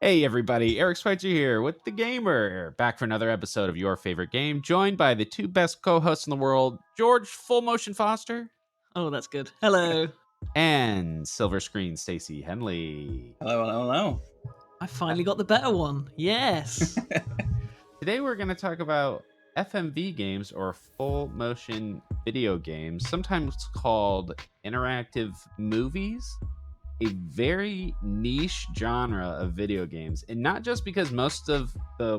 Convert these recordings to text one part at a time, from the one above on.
Hey everybody, Eric Schweitzer here with The Gamer, back for another episode of Your Favorite Game, joined by the two best co-hosts in the world, George Full Motion Foster Oh, that's good. Hello. and Silver Screen Stacy Henley. Hello, hello, hello. I finally got the better one. Yes. Today we're going to talk about FMV games, or full motion video games, sometimes called interactive movies. A very niche genre of video games, and not just because most of the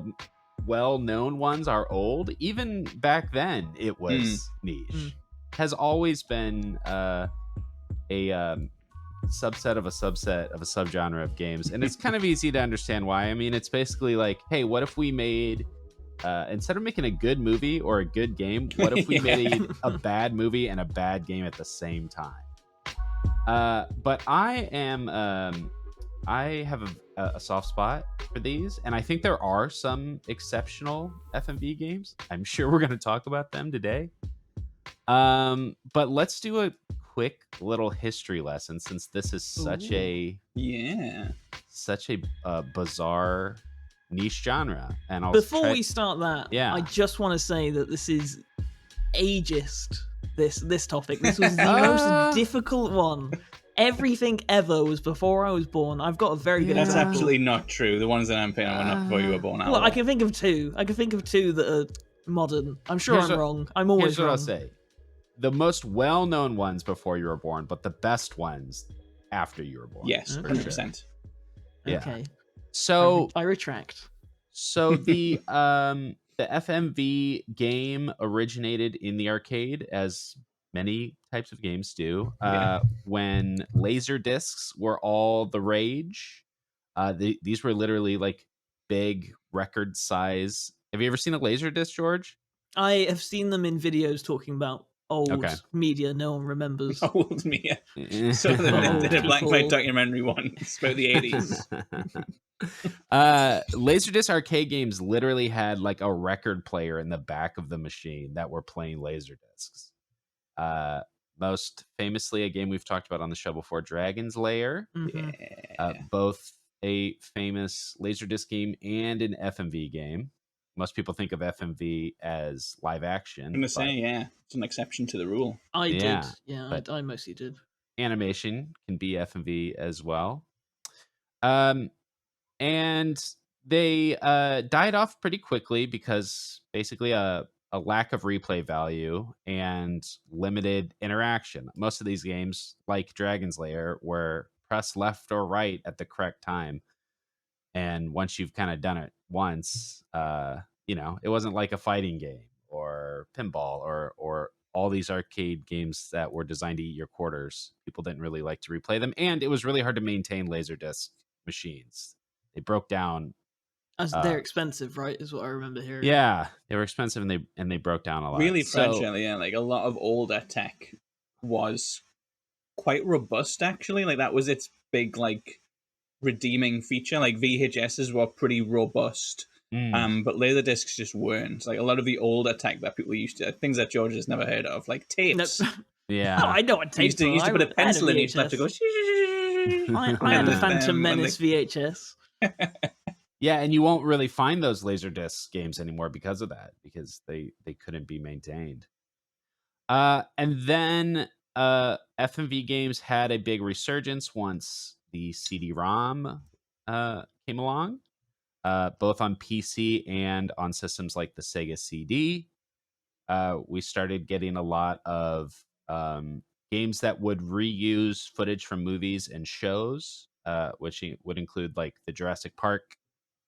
well-known ones are old. Even back then it was niche. Has always been a subset of a subgenre of games, and it's kind of easy to understand why. I mean, it's basically like, hey, what if we made instead of making a good movie or a good game, what if we made a bad movie and a bad game at the same time? But I have a soft spot for these, and I think there are some exceptional FMV games. I'm sure we're going to talk about them today. But let's do a quick little history lesson, since this is such a bizarre niche genre. And before we start that, yeah, I just want to say that this is ageist. This topic. This was the most difficult one. Everything ever was before I was born. I've got a very good That's example. absolutely not true. The ones that I'm picking were not before you were born. Well, I can think of two. I can think of two that are modern. I'm sure I'm wrong. I'm always wrong. Here's what I'll say. The most well-known ones before you were born, but the best ones after you were born. Yes, 100%. Yeah. Okay. So I retract. So the FMV game originated in the arcade, as many types of games do, when laser discs were all the rage. These were literally like big record size. Have you ever seen a laser disc, George? I have seen them in videos talking about old media no one remembers. Old media. So they did a black and white documentary once about the 80s. Laserdisc arcade games literally had like a record player in the back of the machine that were playing laserdiscs. Most famously, a game we've talked about on the show before, Dragon's Lair. Both a famous laserdisc game and an FMV game. Most people think of FMV as live action. I'm gonna say, it's an exception to the rule. I did. I mostly did. Animation can be FMV as well. And they died off pretty quickly because basically a lack of replay value and limited interaction. Most of these games, like Dragon's Lair, were press left or right at the correct time. And once you've kind of done it once, it wasn't like a fighting game or pinball or all these arcade games that were designed to eat your quarters. People didn't really like to replay them. And it was really hard to maintain Laserdisc machines. They broke down. They're expensive, right? Is what I remember hearing. Yeah, they were expensive and they broke down a lot. Really fragile, like a lot of older tech was quite robust, actually. Like that was its big redeeming feature. Like VHSs were pretty robust, but Laserdiscs just weren't. Like a lot of the older tech that people used to, things that George has never heard of, like tapes. Yeah, I know what tapes. You used to put a pencil in, you used to have to go. I had the Phantom Menace VHS. Yeah, and you won't really find those Laserdisc games anymore because of that, because they couldn't be maintained. And then FMV games had a big resurgence once the CD-ROM came along, both on PC and on systems like the Sega CD. We started getting a lot of games that would reuse footage from movies and shows, which would include like the Jurassic Park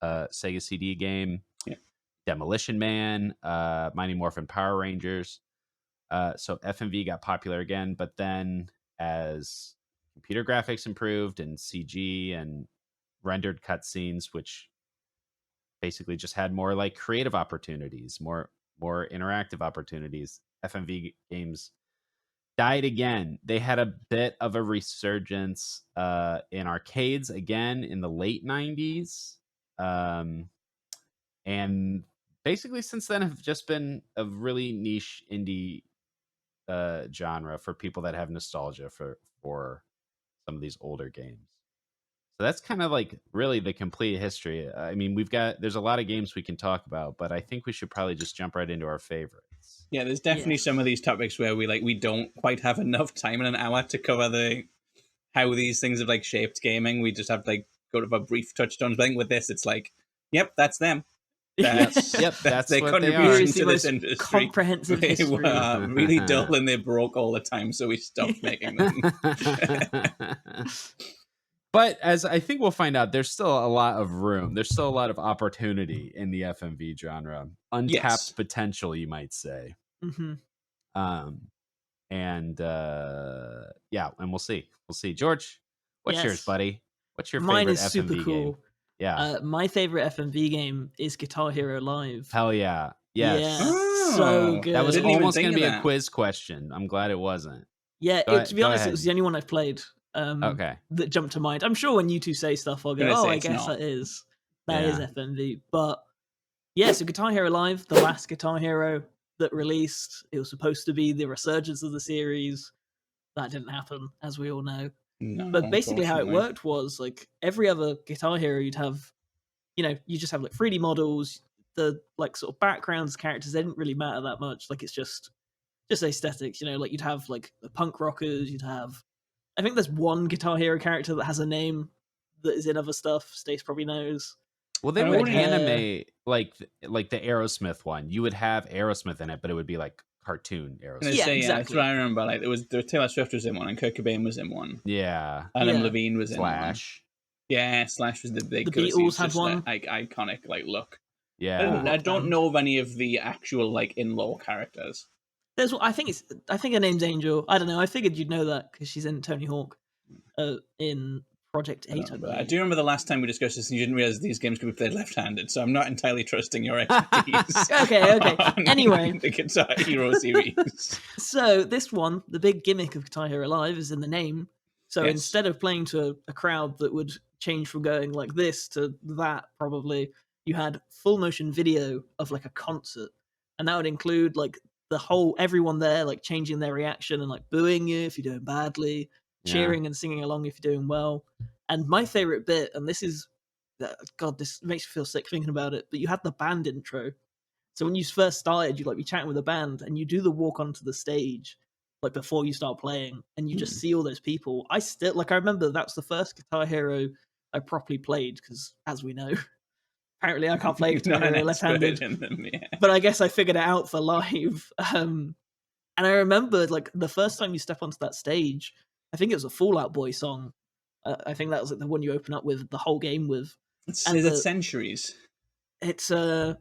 Sega CD game, Demolition Man, Mighty Morphin Power Rangers. So FMV got popular again, but then as computer graphics improved and CG and rendered cutscenes, which basically just had more like creative opportunities, more interactive opportunities, FMV games died again. They had a bit of a resurgence in arcades again in the late 90s. And basically since then have just been a really niche indie genre for people that have nostalgia for some of these older games. So that's kind of like really the complete history. I mean, there's a lot of games we can talk about, but I think we should probably just jump right into our favorites. Yeah, there's definitely some of these topics where we don't quite have enough time in an hour to cover how these things have like shaped gaming. We just have to like go to a brief touchstones. I think with this, it's like, yep, that's them. That's their what they are. contribution to this industry. Comprehensive They history. were really dull and they broke all the time, so we stopped making them. But as I think we'll find out, there's still a lot of room. There's still a lot of opportunity in the FMV genre. Untapped potential, you might say. Mm-hmm. And we'll see. We'll see. George, what's yours, buddy? What's your Mine favorite is FMV super cool. game? Yeah. My favorite FMV game is Guitar Hero Live. Hell yeah. Yes. Yeah. So good. That was almost going to be a quiz question. I'm glad it wasn't. Yeah, to be honest, it was the only one I've played. Okay. That jumped to mind. I'm sure when you two say stuff, I'll go, I guess that is FMV. But yeah, so Guitar Hero Live, the last Guitar Hero that released, it was supposed to be the resurgence of the series. That didn't happen, as we all know. No, but basically how it worked was like every other Guitar Hero, you'd have, you just have like 3D models, the like sort of backgrounds, characters, they didn't really matter that much. Like it's just aesthetics, like you'd have like the punk rockers, you'd have, I think there's one Guitar Hero character that has a name that is in other stuff. Stace probably knows. Well, they would animate like the Aerosmith one. You would have Aerosmith in it, but it would be like cartoon Aerosmith. Yeah, exactly. That's what I remember. Like the Taylor Swift was in one, and Kurt Cobain was in one. Yeah, Adam Levine was Slash. In one. Yeah, Slash was the big. The Beatles had one. Like, iconic look. Yeah, I don't know of any of the actual like in-law characters. There's, I think her name's Angel. I don't know. I figured you'd know that because she's in Tony Hawk, in Project 8. I do remember the last time we discussed this, and you didn't realize these games could be played left-handed. So I'm not entirely trusting your expertise. Okay. Anyway, the Guitar Hero series. So this one, the big gimmick of Guitar Hero Live is in the name. So instead of playing to a crowd that would change from going like this to that, probably you had full motion video of like a concert, and that would include like everyone there like changing their reaction and like booing you if you're doing badly, cheering and singing along if you're doing well. And my favorite bit, and this is, God, this makes me feel sick thinking about it, but you had the band intro. So when you first started, you'd like be chatting with a band and you do the walk onto the stage like before you start playing, and you just see all those people. I remember that's the first Guitar Hero I properly played, because as we know, apparently I can't play Guitar Hero left-handed. But I guess I figured it out for Live. And I remember like the first time you step onto that stage, I think it was a Fall Out Boy song. I think that was like the one you open up with the whole game with. Is it Centuries? It's I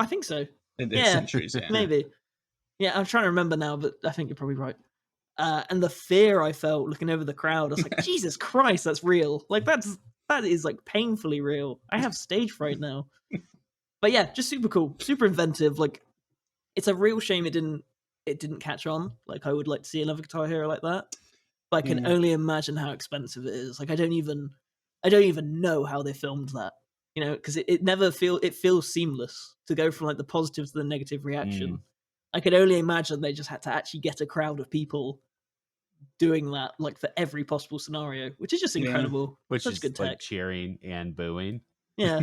think so. It's Centuries, yeah. Maybe. Yeah, I'm trying to remember now, but I think you're probably right. And the fear I felt looking over the crowd, I was like, Jesus Christ, that's real. Like that is like painfully real. I have stage fright now. But yeah, just super cool, super inventive. Like it's a real shame it didn't catch on. Like I would like to see another Guitar Hero like that. But I can only imagine how expensive it is. Like I don't even know how they filmed that. Because it feels seamless to go from like the positive to the negative reaction. I could only imagine they just had to actually get a crowd of people doing that, like for every possible scenario, which is just incredible. Which Such is good like tech. cheering and booing. Yeah,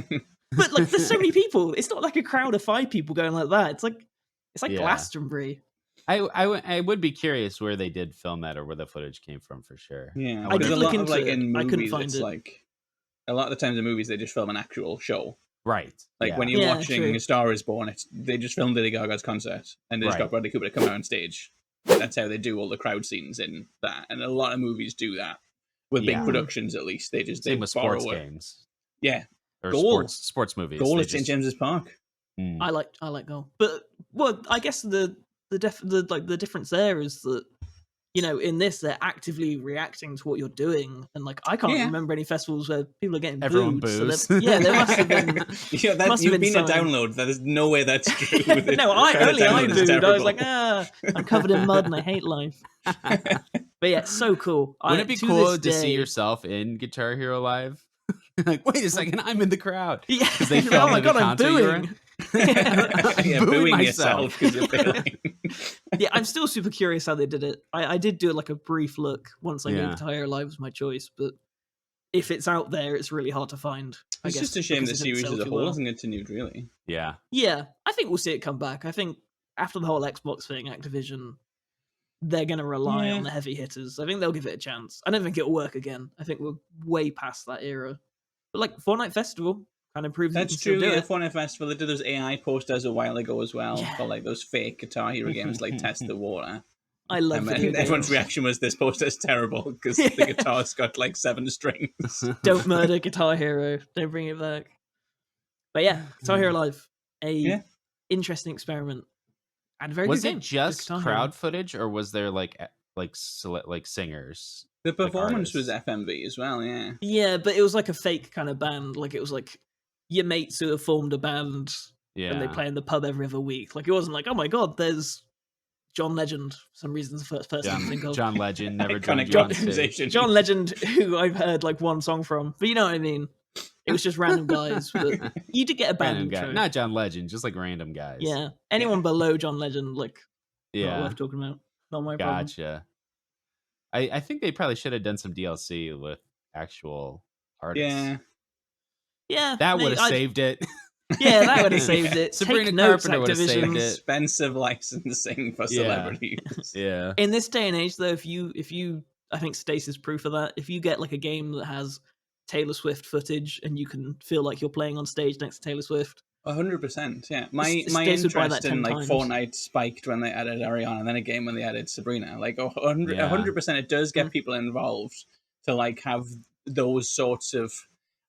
but like there's so many people. It's not like a crowd of 5 people going like that. It's like Glastonbury. I would be curious where they did film that or where the footage came from for sure. Yeah, I did look into it. In movies, I couldn't find it. Like a lot of the times in movies they just film an actual show. Right. Like when you're watching A Star Is Born, they just filmed Lady Gaga's concert and they just got Bradley Cooper to come out on stage. That's how they do all the crowd scenes in that. And a lot of movies do that. With big productions, at least. Same with sports games. Yeah. Or Goal. sports movies. Goal at St. James's Park. I like Goal. But I guess the difference there is that, in this, they're actively reacting to what you're doing. And, like, I can't remember any festivals where people are getting Everyone booed. boos. So there must have been... You've been a download. There is no way that's true. No, I booed. I was like, I'm covered in mud and I hate life. But yeah, it's so cool. Wouldn't it be cool to see yourself in Guitar Hero Live? Like, wait a second, I'm in the crowd. Yeah. They Oh my God, I'm booing. Booing yourself because you're failing. Yeah, I'm still super curious how they did it. I did do like a brief look once I knew Guitar Hero Live was my choice, but if it's out there, it's really hard to find. It's just a shame the series as a whole hasn't continued, really. Yeah. Yeah, I think we'll see it come back. I think after the whole Xbox thing, Activision, they're going to rely on the heavy hitters. I think they'll give it a chance. I don't think it'll work again. I think we're way past that era. But like Fortnite Festival kind of proves that's true. Yeah, Fortnite Festival, they did those AI posters a while ago as well for like those fake Guitar Hero games like Test the Water. I love it. And everyone's reaction was, this poster is terrible because the guitar's got like 7 strings. Don't murder Guitar Hero. Don't bring it back. But yeah, Guitar Hero Live, interesting experiment. And very was good it game. just crowd footage, or was there like singers? The performance was FMV as well, yeah. Yeah, but it was like a fake kind of band. Like it was like your mates who have formed a band and they play in the pub every other week. Like it wasn't like, oh my god, there's John Legend. For some reason, the first person I think of. John Legend, never joined John Legend, who I've heard like one song from. But you know what I mean? It was just random guys. But you did get a band intro. Not John Legend, just like random guys. Yeah. Anyone below John Legend, like, not worth talking about. Not my problem. Gotcha. I think they probably should have done some DLC with actual artists. Yeah. That would have saved it. Yeah, that would have saved it. Sabrina Carpenter would have saved it. Expensive licensing for celebrities. Yeah. In this day and age, though, if you, I think Stasis proof of that. If you get like a game that has Taylor Swift footage and you can feel like you're playing on stage next to Taylor Swift, 100%. Yeah, my interest in like Fortnite spiked when they added Ariana, and then again when they added Sabrina. Like 100%, it does get people involved to like have those sorts of.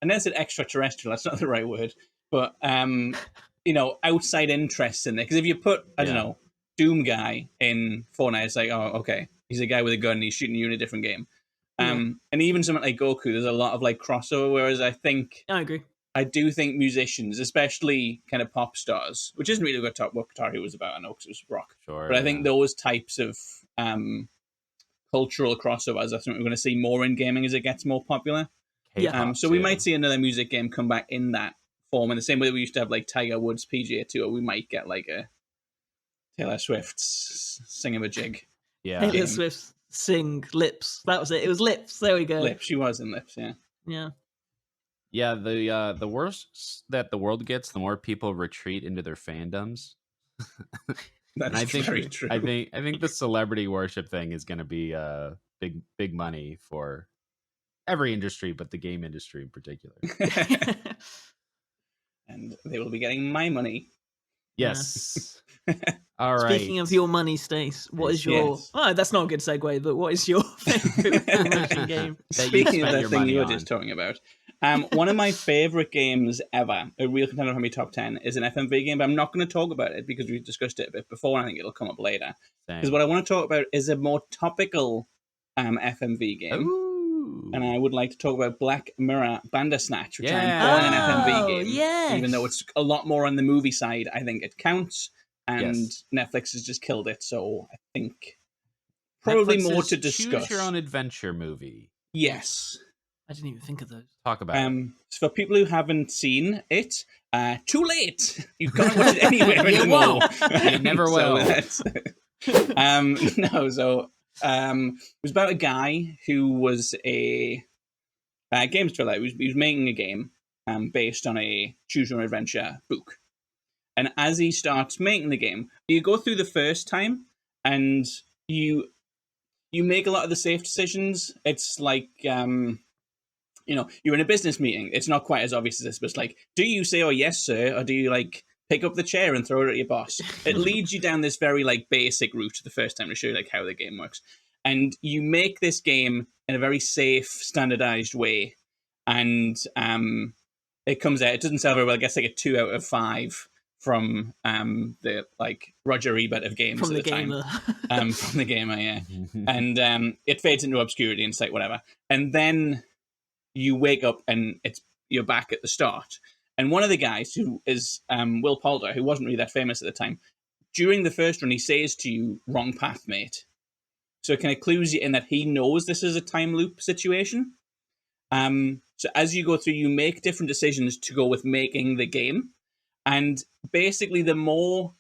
And then it's an extraterrestrial. That's not the right word. But, outside interests in there. Because if you put, I don't know, Doom Guy in Fortnite, it's like, oh, okay. He's a guy with a gun and he's shooting you in a different game. And even something like Goku, there's a lot of like crossover, whereas I agree. I do think musicians, especially kind of pop stars, which isn't really what Guitar Hero was about, I know, because it was rock. Sure, but I think those types of cultural crossovers, I think we're going to see more in gaming as it gets more popular. So we might see another music game come back in that form, in the same way that we used to have like Tiger Woods PGA Tour. We might get like a Taylor Swift's Sing-a-Jig. Yeah, Taylor Swift's Sing Lips. That was it. It was Lips. There we go. Lips. She was in Lips. Yeah. Yeah. Yeah. The worse that the world gets, the more people retreat into their fandoms. That's very true. I think the celebrity worship thing is going to be big money for every industry, but the game industry in particular. And they will be getting my money. Yes. All right. Speaking of your money, Stace, what is your... Yes. Oh, that's not a good segue, but what is your favorite promotion game? Speaking of that thing you were just talking about, one of my favorite games ever, a real contender for my top 10, is an FMV game, but I'm not going to talk about it because we've discussed it a bit before, and I think it'll come up later. Because what I want to talk about is a more topical FMV game. Ooh. And I would like to talk about Black Mirror Bandersnatch, which I'm calling an FMV game. Yes. Even though it's a lot more on the movie side, I think it counts. And Netflix has just killed it, so I think probably Netflix's more to discuss. Choose Your Own Adventure movie. Yes. I didn't even think of those. Talk about it. So for people who haven't seen it, too late. You can't watch it anywhere anymore. You never will. It was about a guy who was a games developer. He was making a game based on a Choose Your Own Adventure book. And as he starts making the game, you go through the first time and you make a lot of the safe decisions. It's like, you're in a business meeting. It's not quite as obvious as this, but it's like, do you say, oh, yes, sir? Or do you like pick up the chair and throw it at your boss? It leads you down this very like basic route the first time to show you like how the game works. And you make this game in a very safe, standardized way. And it comes out, it doesn't sell very well. I guess like a 2 out of 5 from the like Roger Ebert of games from at the gamer. Time. From the gamer, yeah. And it fades into obscurity and it's like whatever. And then you wake up and you're back at the start. And one of the guys who is Will Poulter, who wasn't really that famous at the time, during the first run, he says to you, "Wrong path, mate." So it kind of clues you in that he knows this is a time loop situation. So as you go through, you make different decisions to go with making the game. And basically, the more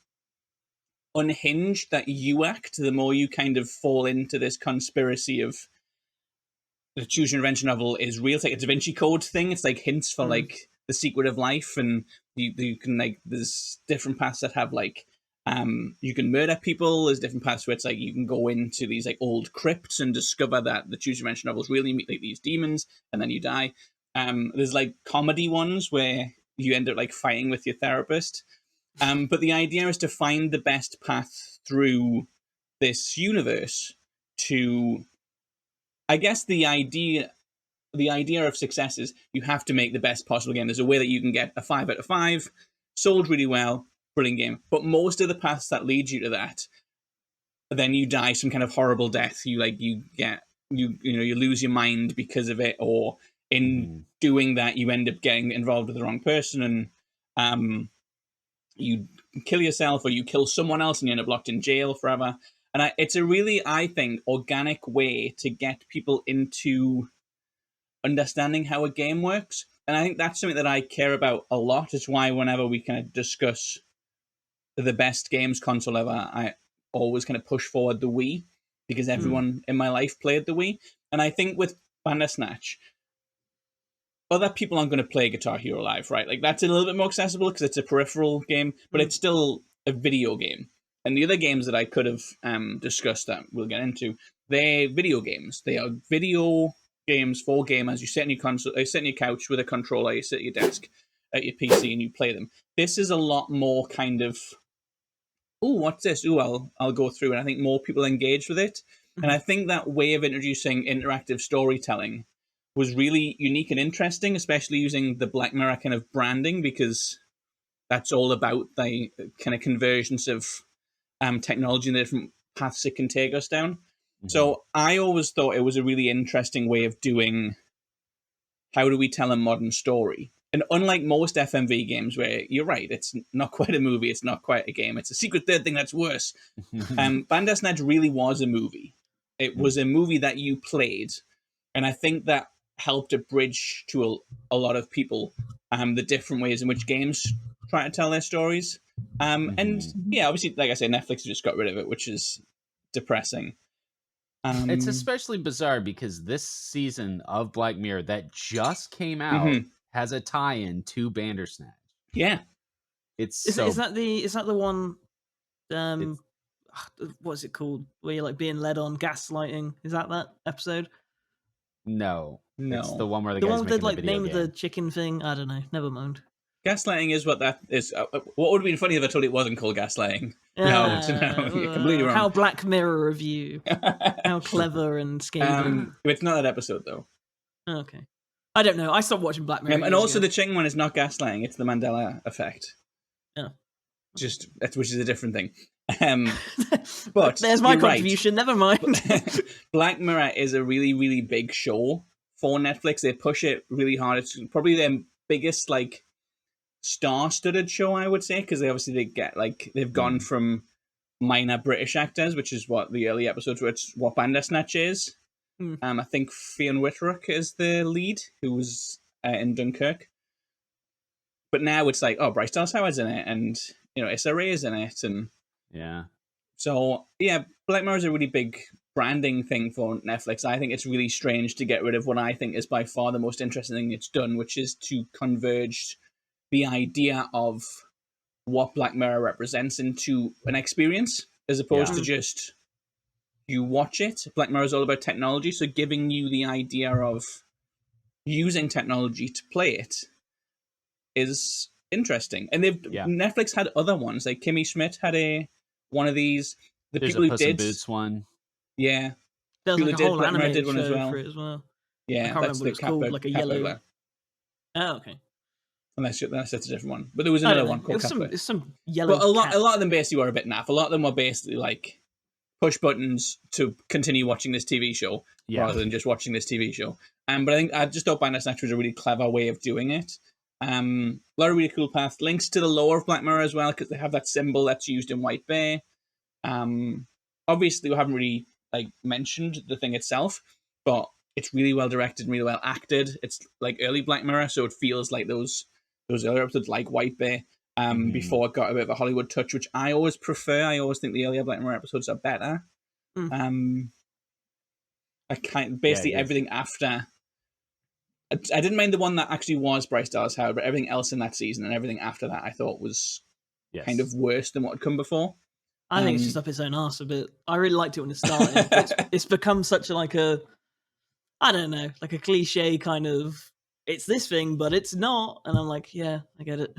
unhinged that you act, the more you kind of fall into this conspiracy of the choose your adventure novel is real. It's like a Da Vinci Code thing. It's like hints for like the secret of life, and you can like there's different paths that have like you can murder people. There's different paths where it's like you can go into these like old crypts and discover that the choose your adventure novels really meet like these demons, and then you die. There's like comedy ones where you end up like fighting with your therapist. But the idea is to find the best path through this universe to, I guess the idea of success is you have to make the best possible game. There's a way that you can get a 5 out of 5, sold really well, brilliant game. But most of the paths that lead you to that, then you die some kind of horrible death. You lose your mind because of it, or in doing that you end up getting involved with the wrong person, and you kill yourself, or you kill someone else and you end up locked in jail forever. And it's a really, I think, organic way to get people into understanding how a game works. And I think that's something that I care about a lot. It's why whenever we kind of discuss the best games console ever, I always kind of push forward the Wii, because everyone in my life played the Wii. And I think with Bandersnatch, other people aren't going to play Guitar Hero Live, right? Like that's a little bit more accessible because it's a peripheral game, but it's still a video game. And the other games that I could have discussed that we'll get into, they're video games. They are video games for gamers. You sit on your console, you sit on your couch with a controller, you sit at your desk at your PC and you play them. This is a lot more kind of, oh, what's this? Oh, I'll go through. And I think more people engage with it. And I think that way of introducing interactive storytelling was really unique and interesting, especially using the Black Mirror kind of branding, because that's all about the kind of convergence of technology and the different paths it can take us down. So I always thought it was a really interesting way of doing, how do we tell a modern story? And unlike most FMV games, where you're right, it's not quite a movie, it's not quite a game, it's a secret third thing that's worse. Bandersnatch really was a movie. It was a movie that you played. And I think that helped to bridge to a lot of people the different ways in which games try to tell their stories. And yeah, obviously, like I said, Netflix just got rid of it, which is depressing. It's especially bizarre because this season of Black Mirror that just came out has a tie-in to Bandersnatch. Yeah, is that the one? What's it called? Where you're like being led on gaslighting? Is that episode? No, it's the one where the one making that like the video named game. the chicken thing. I don't know. Never mind. Gaslighting is what that is. What would have been funny if I told you it wasn't called gaslighting? No, you're completely wrong. How Black Mirror of you. How clever and scathing. It's not that episode, though. Okay. I don't know. I stopped watching Black Mirror. And also the chicken one is not gaslighting, it's the Mandela effect. Yeah. Which is a different thing. But there's my contribution, right. Never mind. Black Mirror is a really, really big show for Netflix. They push it really hard. It's probably their biggest like star-studded show, I would say, because they've gone from minor British actors, which is what the early episodes were. It's what Bandersnatch is. I think Fionn Whitrock is the lead, who was in Dunkirk. But now it's like, Bryce Dallas Howard's in it, and Issa Rae is in it, and yeah. So yeah, Black Mirror is a really big branding thing for Netflix. I think it's really strange to get rid of what I think is by far the most interesting thing it's done, which is to converge the idea of what Black Mirror represents into an experience, as opposed to just you watch it. Black Mirror is all about technology, so giving you the idea of using technology to play it is interesting. And Netflix had other ones, like Kimmy Schmidt had one of these. There's a Puss in Boots one. Yeah, there's like a whole anime did one show for it as well. Yeah, I can't remember what it's called, like a yellow. Oh, okay. Unless that's a different one, but there was another one called It's some yellow. But a lot of them basically were a bit naff. A lot of them were basically like push buttons to continue watching this TV show rather than just watching this TV show. But I just thought Bandersnatch was a really clever way of doing it. A lot of really cool paths. Links to the lore of Black Mirror as well, because they have that symbol that's used in White Bear. Obviously, we haven't really mentioned the thing itself, but it's really well directed and really well acted. It's like early Black Mirror, so it feels like those earlier episodes, like White Bear, before it got a bit of a Hollywood touch, which I always prefer. I always think the earlier Black Mirror episodes are better. basically everything after. I didn't mind the one that actually was Bryce Dallas Howard, but everything else in that season and everything after that I thought was kind of worse than what had come before. I think it's just up its own arse a bit. I really liked it when it started, but it's become such a I don't know, like a cliche kind of, it's this thing, but it's not. And I'm like, yeah, I get it.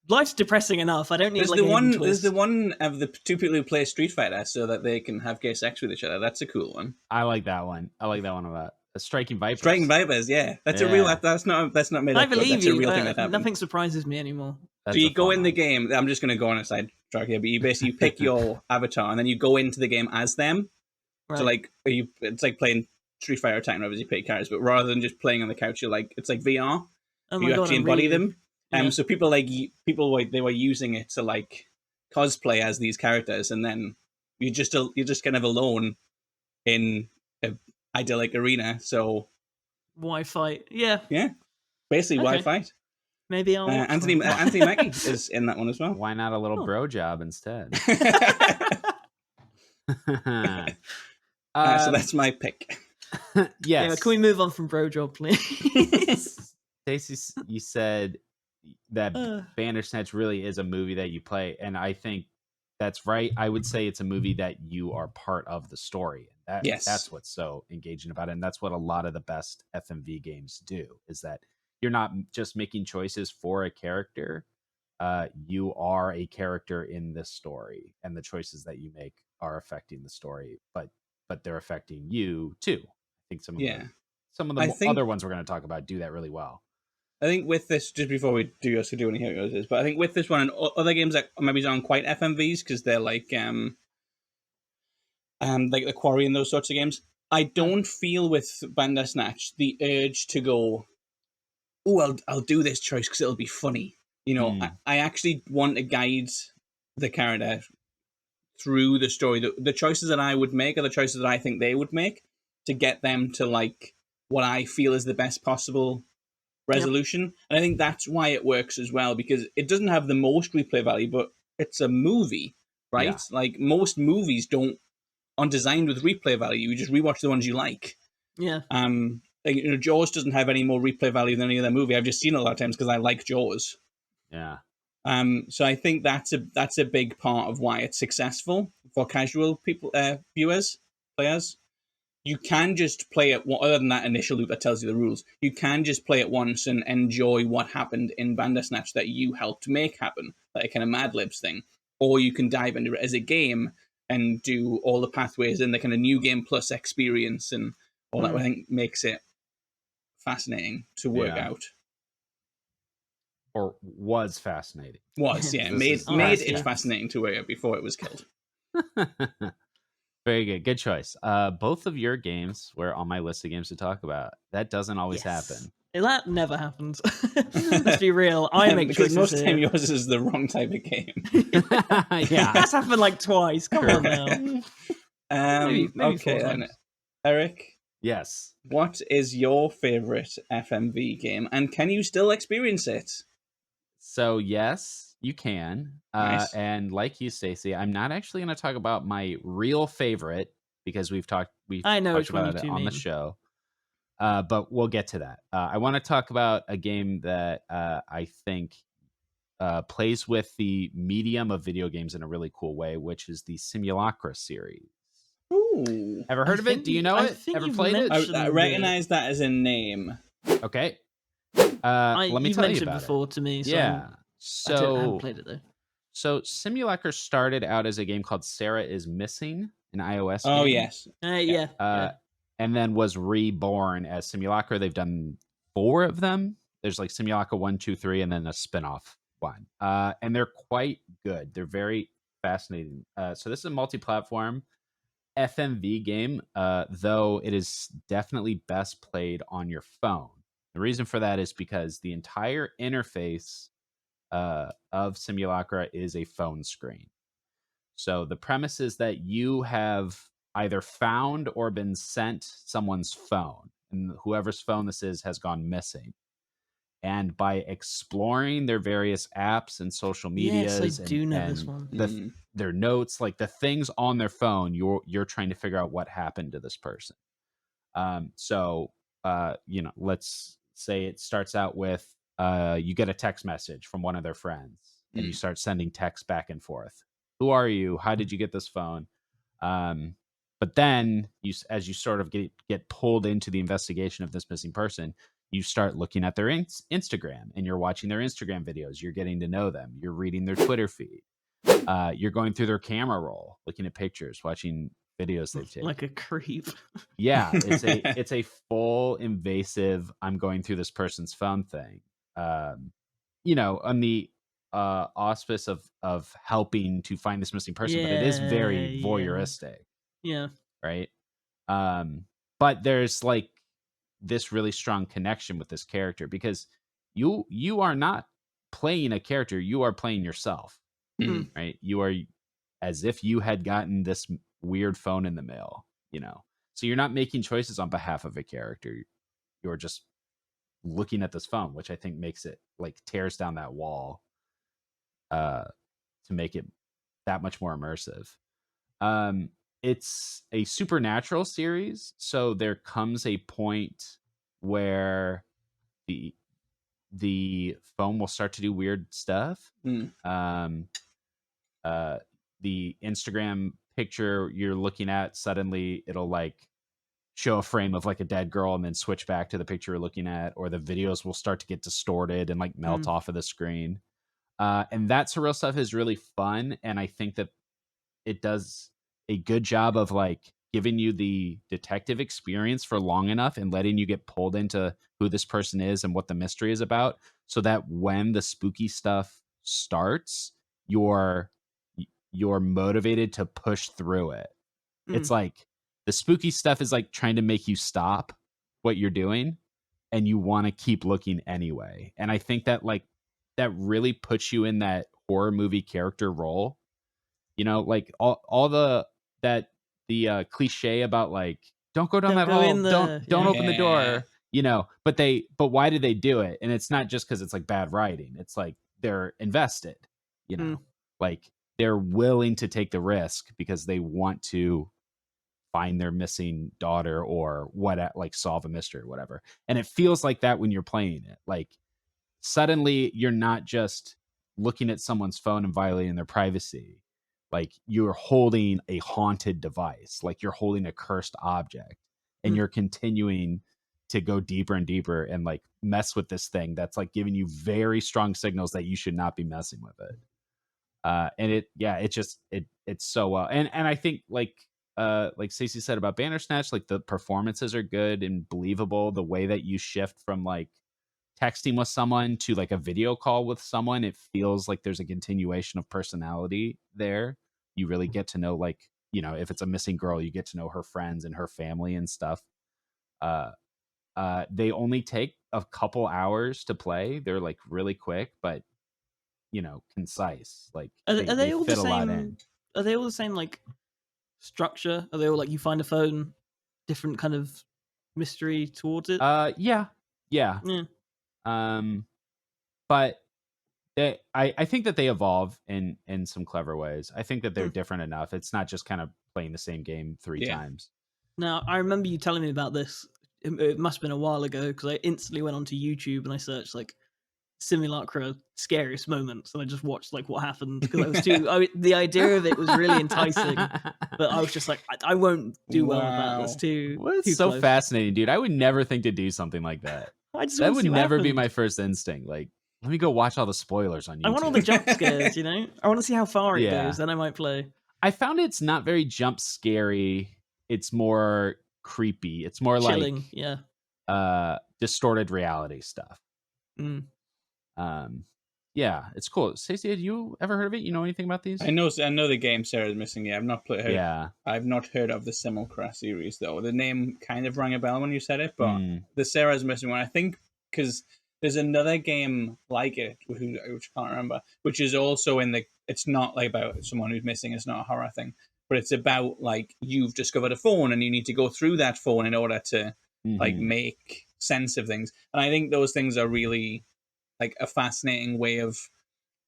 Life's depressing enough. I don't need like a hidden twist. There's the one of the two people who play Street Fighter so that they can have gay sex with each other. That's a cool one. I like that one. I like that one about Striking Vipers. Striking Vipers, yeah. That's a real. That's not made up. I believe that's you. A real thing that happened. Nothing surprises me anymore. So you go in the game. I'm just going to go on a side track here, but you basically pick your avatar and then you go into the game as them. Right. So like it's like playing Street Fighter or Tekken, obviously you pick characters, but rather than just playing on the couch, it's like VR. You actually embody them. So people they were using it to like cosplay as these characters, and then you're just kind of alone in an idyllic arena. So why fight? Yeah. Basically, why fight? Maybe I'll Anthony Mackie is in that one as well. Why not a little bro job instead? So that's my pick. Yes. Yeah, can we move on from bro job, please? Stacey, you said that Bandersnatch really is a movie that you play, and I think that's right. I would say it's a movie that you are part of the story. That's what's so engaging about it, and that's what a lot of the best FMV games do, is that you're not just making choices for a character. You are a character in this story, and the choices that you make are affecting the story, but they're affecting you too. I think some of the other ones we're going to talk about do that really well. I think with this, just before we do any heroes, but I think with this one and other games that maybe aren't quite FMVs because they're like the Quarry and those sorts of games, I don't feel with Bandersnatch the urge to go, I'll do this choice because it'll be funny. I actually want to guide the character through the story. The choices that I would make are the choices that I think they would make to get them to like what I feel is the best possible resolution. Yep. And I think that's why it works as well, because it doesn't have the most replay value, but it's a movie, right? Yeah. Like most movies aren't designed with replay value. You just rewatch the ones you like. Yeah. Jaws doesn't have any more replay value than any other movie. I've just seen it a lot of times because I like Jaws. Yeah. So I think that's a big part of why it's successful for casual people, players. You can just play it, other than that initial loop that tells you the rules, you can just play it once and enjoy what happened in Bandersnatch that you helped make happen, like a kind of Mad Libs thing. Or you can dive into it as a game and do all the pathways and the kind of new game plus experience and all that, I think makes it fascinating to work out. Or was fascinating. Made it fascinating to work out before it was killed. Very good. Good choice. Both of your games were on my list of games to talk about. That doesn't always happen. That never happens. Let's be real. I make choices most of the time yours is the wrong type of game. Yeah. That's happened like twice. Come on now. Maybe okay then. Eric? Yes. What is your favorite FMV game, and can you still experience it? So yes, you can. Nice. And like you, Stacey, I'm not actually going to talk about my real favorite because we've talked about it on the show. But we'll get to that. I want to talk about a game that I think plays with the medium of video games in a really cool way, which is the Simulacra series. Ooh. Ever heard of it? Do you know it? Ever played it? I recognize that as a name. Okay. Let me tell you about it. You've mentioned before to me. So yeah. I haven't played it though. So Simulacra started out as a game called Sarah is Missing, an iOS game. Oh, yes. Yeah. And then was reborn as Simulacra. They've done 4 of them. There's like Simulacra 1, 2, 3, and then a spin-off one. And they're quite good. They're very fascinating. So this is a multi-platform FMV game, though it is definitely best played on your phone. The reason for that is because the entire interface of Simulacra is a phone screen. So the premise is that you have either found or been sent someone's phone, and whoever's phone this is has gone missing. And by exploring their various apps and social medias, yes, I do know this one. Their notes, like the things on their phone, you're trying to figure out what happened to this person. So let's say it starts out with you get a text message from one of their friends, and you start sending texts back and forth. Who are you? How did you get this phone? But then as you sort of get pulled into the investigation of this missing person, you start looking at their Instagram, and you're watching their Instagram videos. You're getting to know them. You're reading their Twitter feed. You're going through their camera roll, looking at pictures, watching videos they've taken. Like a creep. Yeah, it's a full invasive, I'm going through this person's phone thing. On the auspice of helping to find this missing person, but it is very voyeuristic. Yeah. Right? But there's like this really strong connection with this character, because you are not playing a character, you are playing yourself. Right? You are as if you had gotten this weird phone in the mail, so you're not making choices on behalf of a character. You're just looking at this phone, which I think makes it like tears down that wall to make it that much more immersive. It's a supernatural series, so there comes a point where the phone will start to do weird stuff. The Instagram picture you're looking at, suddenly it'll like show a frame of like a dead girl and then switch back to the picture you're looking at, or the videos will start to get distorted and like melt off of the screen. And that surreal stuff is really fun, and I think that it does a good job of like giving you the detective experience for long enough and letting you get pulled into who this person is and what the mystery is about, so that when the spooky stuff starts, you're motivated to push through it. It's like the spooky stuff is like trying to make you stop what you're doing, and you want to keep looking anyway. And I think that like that really puts you in that horror movie character role. Like all the cliche about like, don't go down Don't that go hall, in don't there. open the door, but why did they do it? And it's not just because it's like bad writing. It's like they're invested, like they're willing to take the risk because they want to find their missing daughter or like solve a mystery or whatever. And it feels like that when you're playing it. Like suddenly you're not just looking at someone's phone and violating their privacy. Like you're holding a haunted device, like you're holding a cursed object, and you're continuing to go deeper and deeper and like mess with this thing that's like giving you very strong signals that you should not be messing with it. And it's so well. And I think like Stacey said about Bandersnatch, like the performances are good and believable. The way that you shift from like texting with someone to like a video call with someone, it feels like there's a continuation of personality there. You really get to know, like, if it's a missing girl, you get to know her friends and her family and stuff. They only take a couple hours to play. They're like really quick, but concise. Like Are they they all the fit a lot in. same? Are they all the same like structure? Are they all like you find a phone, different kind of mystery towards it? Yeah. But I think that they evolve in some clever ways. I think that they're different enough. It's not just kind of playing the same game three times. Now, I remember you telling me about this. It must have been a while ago, because I instantly went onto YouTube and I searched like Simulacra scariest moments, and I just watched like what happened, because I was the idea of it was really enticing, but I was just like, I won't do well with that. That's too. Well, it's too so close. fascinating, dude. I would never think to do something like that. That would never be my first instinct. Like, let me go watch all the spoilers on YouTube. I want all the jump scares, I want to see how far it goes, then I might play. I found it's not very jump scary. It's more creepy. It's more chilling, distorted reality stuff. Yeah, it's cool. Stacey, had you ever heard of it? You know anything about these? I know the game Sarah's missing. Yeah, I've not played. Yeah, I've not heard of the Simulacra series though. The name kind of rang a bell when you said it, but the Sarah's missing one, I think, because there's another game like it, which I can't remember, which is also in the. It's not like about someone who's missing. It's not a horror thing, but it's about like you've discovered a phone and you need to go through that phone in order to like make sense of things. And I think those things are really like a fascinating way of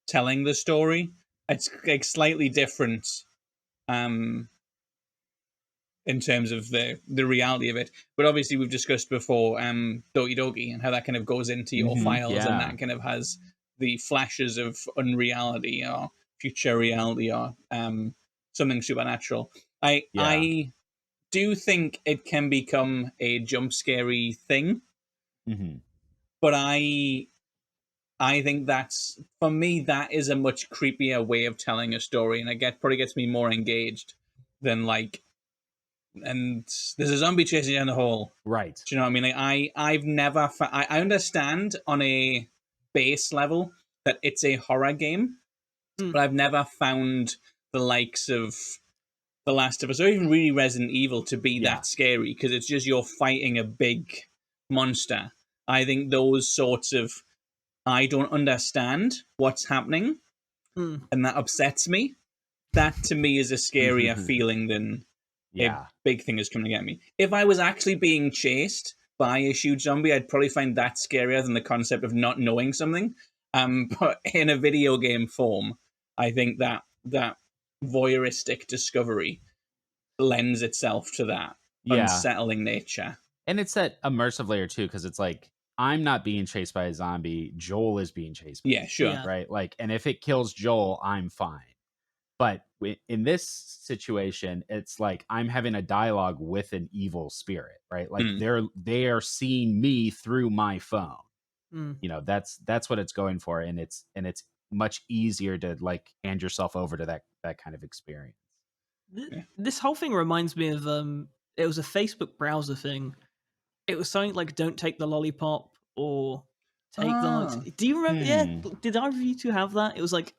telling the story. It's like slightly different in terms of the reality of it. But obviously, we've discussed before Doki Doki and how that kind of goes into your files, and that kind of has the flashes of unreality or future reality or something supernatural. I do think it can become a jump scary thing, but I think that's, for me, that is a much creepier way of telling a story, and it probably gets me more engaged than like, and there's a zombie chasing you down the hall. Right. Do you know what I mean? Like, I've never, I understand on a base level that it's a horror game, but I've never found the likes of The Last of Us or even really Resident Evil to be that scary, because it's just you're fighting a big monster. I think those sorts of, I don't understand what's happening, and that upsets me. That to me is a scarier feeling than a big thing is coming to get me. If I was actually being chased by a huge zombie, I'd probably find that scarier than the concept of not knowing something. But in a video game form, I think that voyeuristic discovery lends itself to that unsettling nature. And it's that immersive layer too, because it's like, I'm not being chased by a zombie. Joel is being chased by right? Like, and if it kills Joel, I'm fine. But in this situation, it's like I'm having a dialogue with an evil spirit, right? Like they are seeing me through my phone. You know, that's what it's going for, and it's much easier to like hand yourself over to that kind of experience. This whole thing reminds me of it was a Facebook browser thing. It was something like "Don't take the lollipop" or "Take the." Do you remember? Yeah, did either of you two have that? It was like,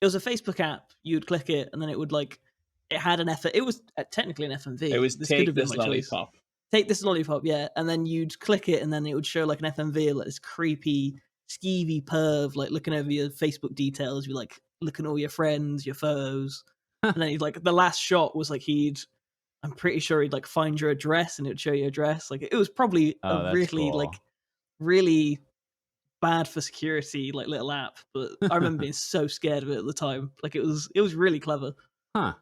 it was a Facebook app. You'd click it, and then it would like, it had an It was technically an FMV. It was this "Take this lollipop." Choice. Take this lollipop, yeah. And then you'd click it, and then it would show like an FMV, like this creepy, skeevy perv, like looking over your Facebook details. You're like looking at all your friends, your photos, and then he'd like, the last shot was like I'm pretty sure he'd like find your address and it would show your address. Like, it was probably a really cool. like really bad for security like little app, but I remember being so scared of it at the time. Like, it was really clever. I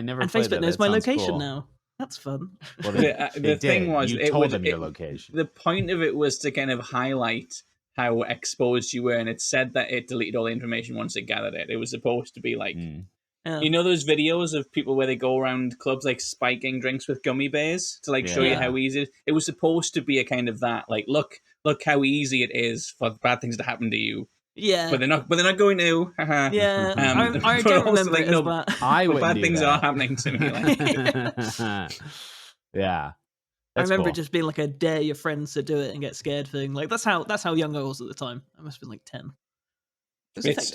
never. And played Facebook that. knows my location cool. now. That's fun. Well, the thing was, you told them your location. The point of it was to kind of highlight how exposed you were, and it said that it deleted all the information once it gathered it. It was supposed to be like, you know, those videos of people where they go around clubs like spiking drinks with gummy bears to like show you how easy it is. It was supposed to be a kind of that, like, look how easy it is for bad things to happen to you. Yeah, but they're not going to. Yeah, I don't remember like, it as bad. But bad things are happening to me. Like. Yeah, I remember it just being like a dare your friends to do it and get scared thing. Like, that's how young I was at the time. I must have been like 10.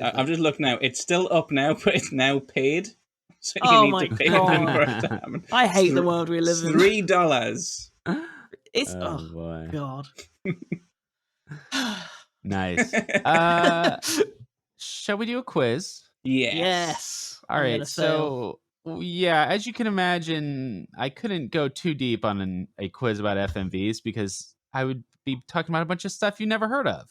I've just looked now. It's still up now, but it's now paid. So oh you my need to pay God. them for it to happen. I hate the world we live in. $3. It's boy. God. Nice. Shall we do a quiz? Yes. All right. So yeah, as you can imagine, I couldn't go too deep on a quiz about FMVs because I would be talking about a bunch of stuff you never heard of.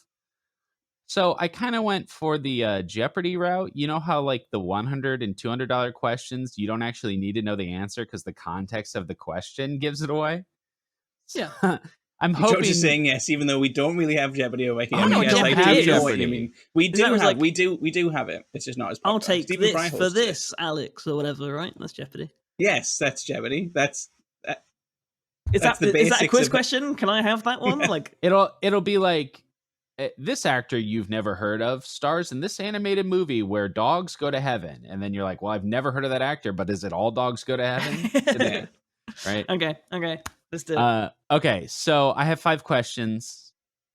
So I kind of went for the Jeopardy route. You know how like the $100 and $200 questions, you don't actually need to know the answer because the context of the question gives it away. Yeah. I'm hoping you're saying yes, even though we don't really have Jeopardy over here. Oh, no, yes, I do know what you mean. We do have, like, we do have it. It's just not as popular. I'll take Stephen this for this, Alex, or whatever. Right? That's Jeopardy. Yes, that's Jeopardy. Is that a quiz question? Can I have that one? Like, it'll be like, this actor you've never heard of stars in this animated movie where dogs go to heaven. And then you're like, well, I've never heard of that actor, but is it all dogs go to heaven? Right? Okay. Let's do it. Okay, so I have 5 questions.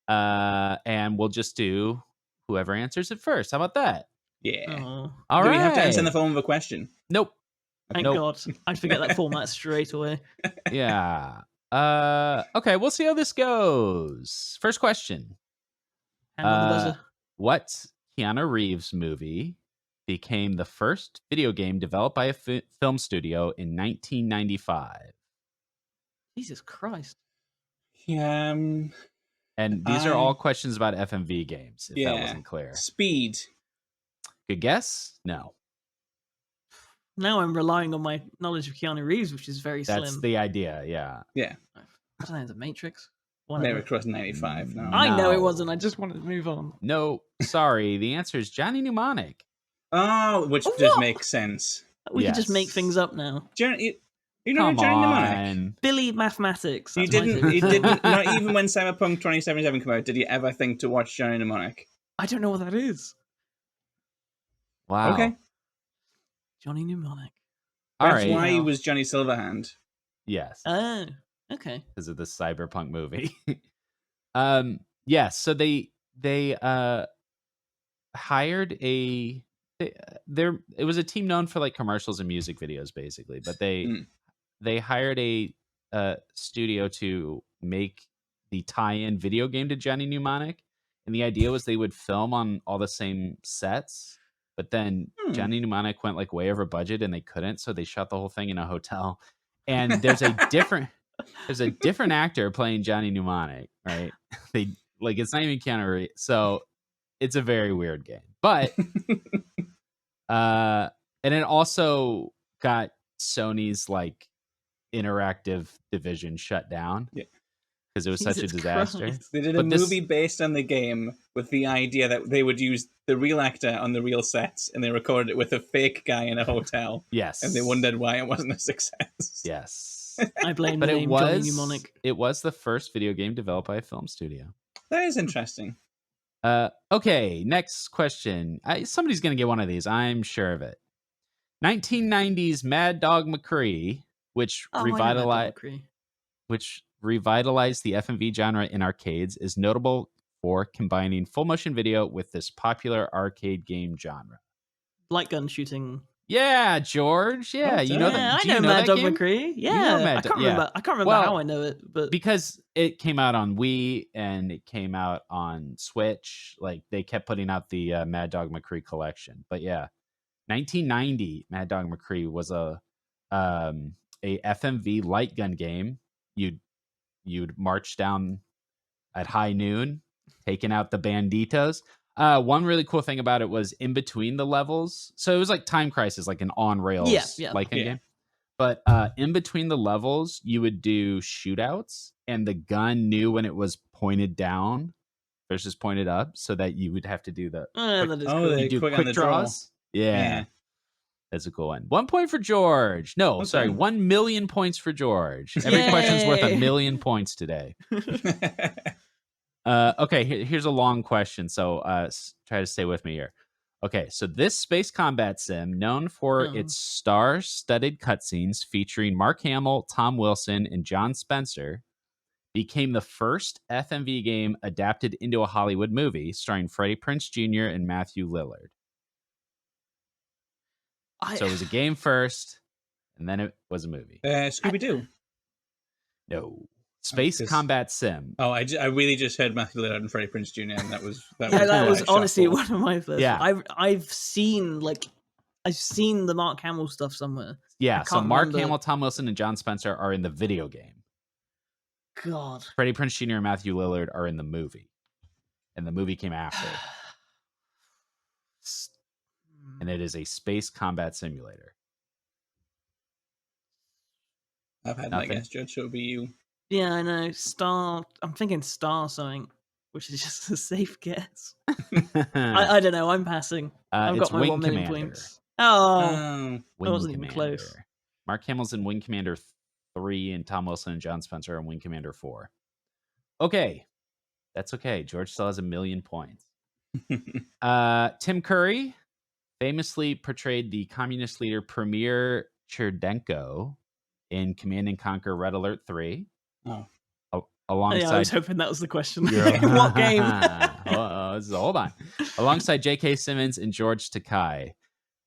And we'll just do whoever answers it first. How about that? Yeah. All right. Do we have to answer in the form of a question? Nope. Thank God. I'd forget that format straight away. Yeah. Okay, we'll see how this goes. First question. Hand on the buzzer. What Keanu Reeves movie became the first video game developed by a film studio in 1995? Jesus Christ. Yeah. And these are all questions about FMV games, if that wasn't clear. Speed. Good guess? No. Now I'm relying on my knowledge of Keanu Reeves, which is very That's slim. the idea. Yeah. Yeah. I don't know, The Matrix? Whatever. Matrix was 95 now. I know it No. wasn't. I just wanted to move on. No, sorry. The answer is Johnny Mnemonic. Oh, which Oh, does what? make sense. We can just make Yes. things up now. You know Come Johnny Mnemonic? on. Billy Mathematics. You That's my favorite. didn't, not even when Cyberpunk 2077 came out, did you ever think to watch Johnny Mnemonic? I don't know what that is. Wow. Okay. Johnny Mnemonic. All That's right. why he Wow. was Johnny Silverhand. Yes. Oh, okay. Because of the cyberpunk movie. Yes. So they hired it was a team known for like commercials and music videos, basically, but they hired a studio to make the tie-in video game to Johnny Mnemonic, and the idea was they would film on all the same sets, but then Johnny Mnemonic went like way over budget and they couldn't, so they shot the whole thing in a hotel. And there's a different actor playing Johnny Mnemonic, right? It's not even Keanu Reeves, so it's a very weird game. But and it also got Sony's like interactive division shut down. Yeah. Because it was such a disaster. Christ. They did a movie based on the game with the idea that they would use the real actor on the real sets, and they recorded it with a fake guy in a hotel. Yes. And they wondered why it wasn't a success. Yes. I blame But the name Johnny Mnemonic. it was the first video game developed by a film studio. That is interesting. Okay, next question. Somebody's going to get one of these. I'm sure of it. 1990s Mad Dog McCree, which Oh, I know Mad Dog McCree. revitalized the FMV genre in arcades, is notable for combining full motion video with this popular arcade game genre. Light gun shooting. Yeah, George. Yeah, you know that. I know Mad Dog McCree. Yeah, Mad I Dog- can't remember Well, how I know it, but because it came out on Wii and it came out on Switch. Like they kept putting out the Mad Dog McCree collection. But yeah, 1990 Mad Dog McCree was a FMV light gun game. You'd march down at high noon, taking out the banditos. One really cool thing about it was in between the levels. So it was like Time Crisis, like an on rails light gun game. But in between the levels, you would do shootouts, and the gun knew when it was pointed down versus pointed up, so that you would have to do the quick draws. Yeah. That's a cool one. 1 point for George. No, sorry, 1 million points for George. Every question's worth 1 million points today. Okay, here's a long question, so try to stay with me here. Okay, so this space combat sim, known for its star-studded cutscenes featuring Mark Hamill, Tom Wilson, and John Spencer, became the first FMV game adapted into a Hollywood movie starring Freddie Prinze Jr. and Matthew Lillard. So it was a game first, and then it was a movie. Scooby-Doo. No. Space Combat Sim. Oh, I really just heard Matthew Lillard and Freddie Prinze Jr. and that was honestly one of my first. Yeah. I've seen the Mark Hamill stuff somewhere. Yeah, so Mark Hamill, Tom Wilson, and John Spencer are in the video game. God. Freddie Prinze Jr. and Matthew Lillard are in the movie. And the movie came after. And it is a space combat simulator. I've had my guess, Judge, so it'll be you. Yeah, I know. I'm thinking Star something, which is just a safe guess. I don't know. I'm passing. I've got my Wing 1 million Commander. points. Oh, Wing I wasn't Commander. even close. Mark Hamill's in Wing Commander 3, and Tom Wilson and John Spencer are in Wing Commander 4. Okay. That's okay. George still has 1 million points. Tim Curry famously portrayed the communist leader Premier Cherdenko in Command and Conquer Red Alert 3. Oh. Alongside, I was hoping that was the question. What game? Hold on. Alongside J.K. Simmons and George Takei.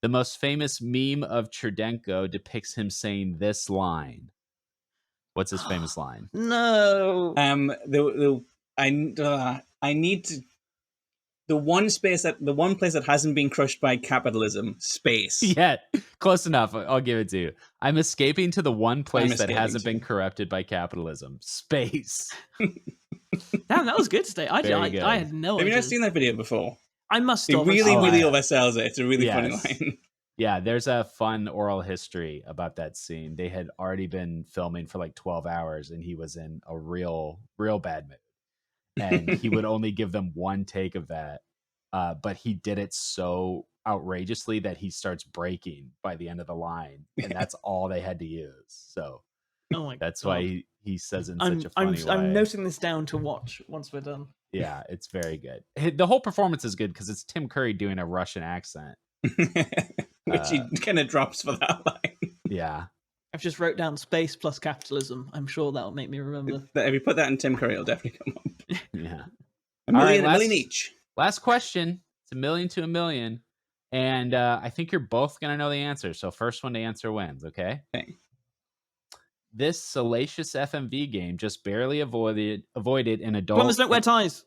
The most famous meme of Cherdenko depicts him saying this line. What's his famous line? No. I need to. The one place that hasn't been crushed by capitalism, space. Yeah, close enough. I'll give it to you. I'm escaping to the one place that hasn't been corrupted by capitalism, space. Damn, that was good today. I had no idea. Have you not seen that video before? I must have. He really oversells it. It's a really funny line. Yeah, there's a fun oral history about that scene. They had already been filming for like 12 hours, and he was in a real bad mood. And he would only give them one take of that. But he did it so outrageously that he starts breaking by the end of the line, and that's all they had to use. So Oh my that's god. why he says it in such a funny way. I'm noting this down to watch once we're done. Yeah, it's very good. The whole performance is good because it's Tim Curry doing a Russian accent. Which he kind of drops for that line. Yeah. I've just wrote down space plus capitalism. I'm sure that'll make me remember. If you put that in Tim Curry, it'll definitely come up. Yeah. A million each. Last question. It's $1 million to $1 million. And I think you're both going to know the answer. So first one to answer wins, okay? Okay. This salacious FMV game just barely avoided an Plumbers don't wear ties.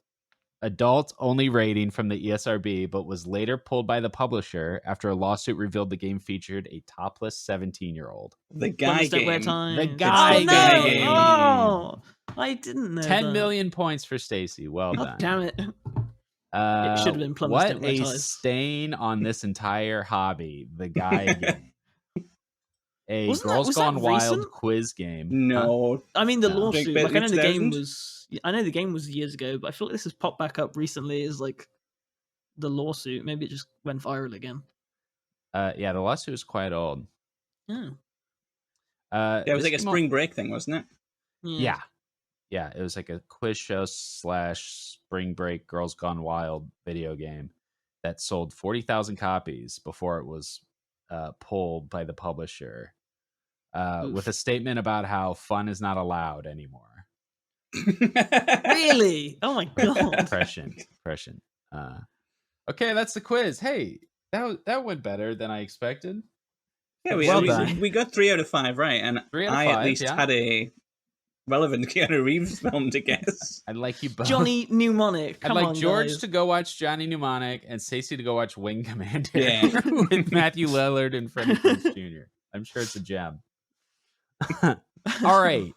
Adult-only rating from the ESRB, but was later pulled by the publisher after a lawsuit revealed the game featured a topless 17-year-old. The guy game. The guy game. Oh, I didn't know 10 that. million points for Stacy. Well Oh, done. damn it. It should have been Plumbers Don't Wear What a Ties. stain on this entire hobby. The guy game. Was Girls Gone that Wild recent? quiz game. No. I mean, the No. lawsuit. Big Like, I know the game 2000? was. I know the game was years ago, but I feel like this has popped back up recently as like the lawsuit. Maybe it just went viral again. Yeah, the lawsuit is quite old. Yeah. Yeah, it was like a spring break thing, wasn't it? Yeah. Yeah, it was like a quiz show / spring break Girls Gone Wild video game that sold 40,000 copies before it was pulled by the publisher with a statement about how fun is not allowed anymore. Really? Oh my god. Depression. Okay, that's the quiz. Hey, that went better than I expected. Yeah, Well done. we got 3 out of 5 right, and 3 out of I 5, at least yeah. had a relevant Keanu Reeves film to guess. I'd like you both. Johnny Mnemonic. I'd Come like on, George guys. to go watch Johnny Mnemonic and Stacey to go watch Wing Commander Yeah. with Matthew Lillard and Freddie Prinze Jr. I'm sure it's a gem. All right.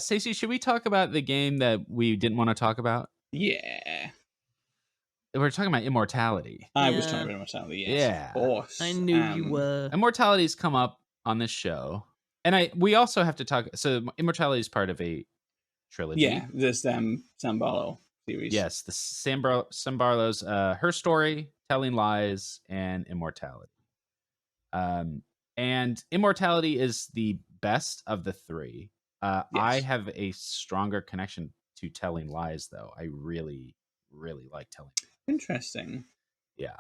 Stacey, should we talk about the game that we didn't want to talk about? Yeah. We're talking about Immortality. I was Yeah. trying to remember something, yes. Yeah. Of course. I knew you were. Immortality's come up on this show. And we also have to talk. So Immortality is part of a trilogy. Yeah, this Sam Barlow series. Yes, the Sam Barlow's Her Story, Telling Lies, and Immortality. And Immortality is the best of the three. Yes. I have a stronger connection to Telling Lies, though. I really, really like Telling Lies. Interesting. Yeah.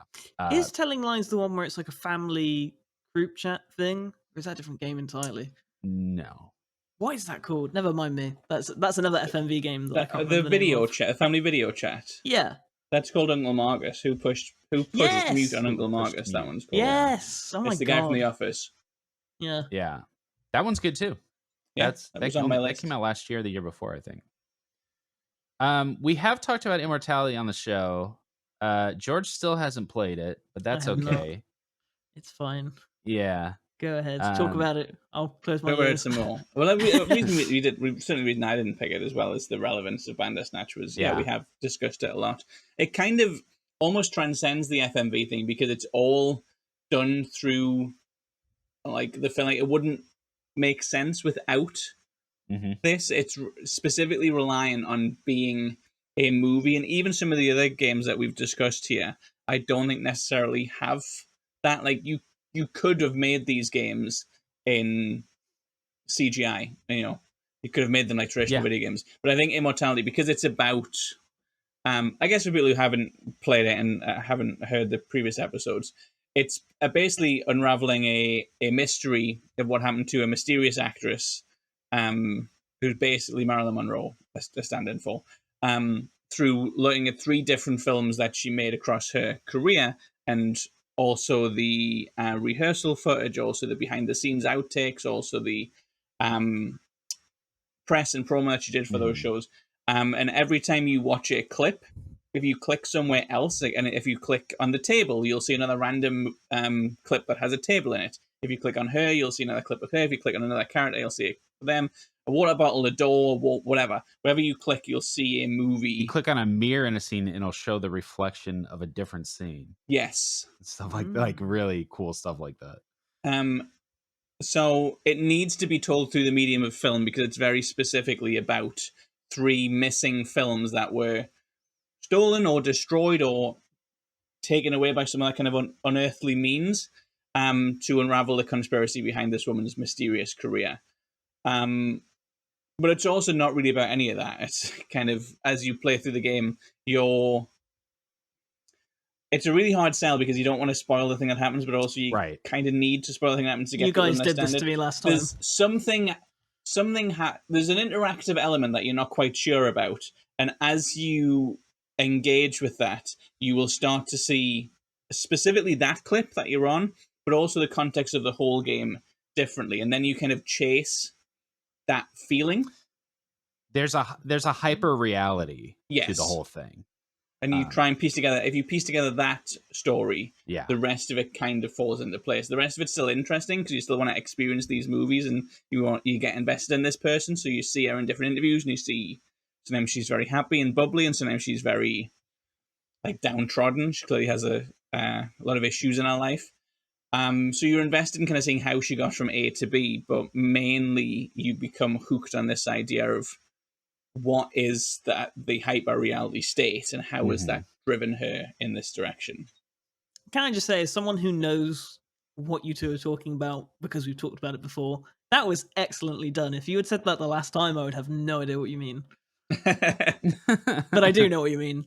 Is Telling Lies the one where it's like a family group chat thing? Or is that a different game entirely? No. What is that called? Never mind me. That's another FMV game that I can't The remember the name video of. chat, family video chat. Yeah. That's called Uncle Margus. Who pushed Yes! mute on Uncle Who pushed Margus? mute. That one's called. Yes. Oh my It's the god. guy from The Office. Yeah. Yeah. That one's good, too. Yeah, that was on my that list. came out last year or the year before, I think. We have talked about Immortality on the show. George still hasn't played it, but that's have not. okay. It's fine. Yeah. Go ahead. Talk about it. I'll close my Talk about it ears. some more. Well, the reason certainly the reason I didn't pick it as well as the relevance of Bandersnatch was, Yeah. we have discussed it a lot. It kind of almost transcends the FMV thing because it's all done through like the film. Like, it wouldn't make sense without this. It's specifically reliant on being a movie, and even some of the other games that we've discussed here, I don't think necessarily have that. Like you could have made these games in CGI. You could have made them like traditional video games. But I think Immortality, because it's about, I guess for people who haven't played it and haven't heard the previous episodes, it's basically unraveling a mystery of what happened to a mysterious actress, who's basically Marilyn Monroe, a stand-in for, through looking at 3 different films that she made across her career, and also the rehearsal footage, also the behind-the-scenes outtakes, also the press and promo that she did for those shows. And every time you watch a clip, if you click somewhere else, and if you click on the table, you'll see another random clip that has a table in it. If you click on her, you'll see another clip of her. If you click on another character, you'll see it for them. water bottle, a door, whatever. Wherever you click, you'll see a movie. You click on a mirror in a scene, and it'll show the reflection of a different scene. Yes. Stuff like really cool stuff like that. So it needs to be told through the medium of film because it's very specifically about 3 missing films that were stolen or destroyed or taken away by some other kind of unearthly means to unravel the conspiracy behind this woman's mysterious career. But it's also not really about any of that. It's kind of, as you play through the game, it's a really hard sell because you don't want to spoil the thing that happens, but also you kind of need to spoil the thing that happens to get you people guys to did understand this it. to me last time. There's there's an interactive element that you're not quite sure about, and as you engage with that, you will start to see specifically that clip that you're on, but also the context of the whole game differently, and then you kind of chase that feeling. There's a hyper reality to the whole thing. And you try and piece together, if you piece together that story, yeah, the rest of it kind of falls into place. The rest of it's still interesting because you still want to experience these movies and you get invested in this person. So you see her in different interviews and you see sometimes she's very happy and bubbly and sometimes she's very like downtrodden. She clearly has a lot of issues in her life. So you're invested in kind of seeing how she got from A to B, but mainly you become hooked on this idea of what is the hyper reality state and how has that driven her in this direction. Can I just say, as someone who knows what you two are talking about because we've talked about it before, that was excellently done. If you had said that the last time, I would have no idea what you mean. But I do know what you mean.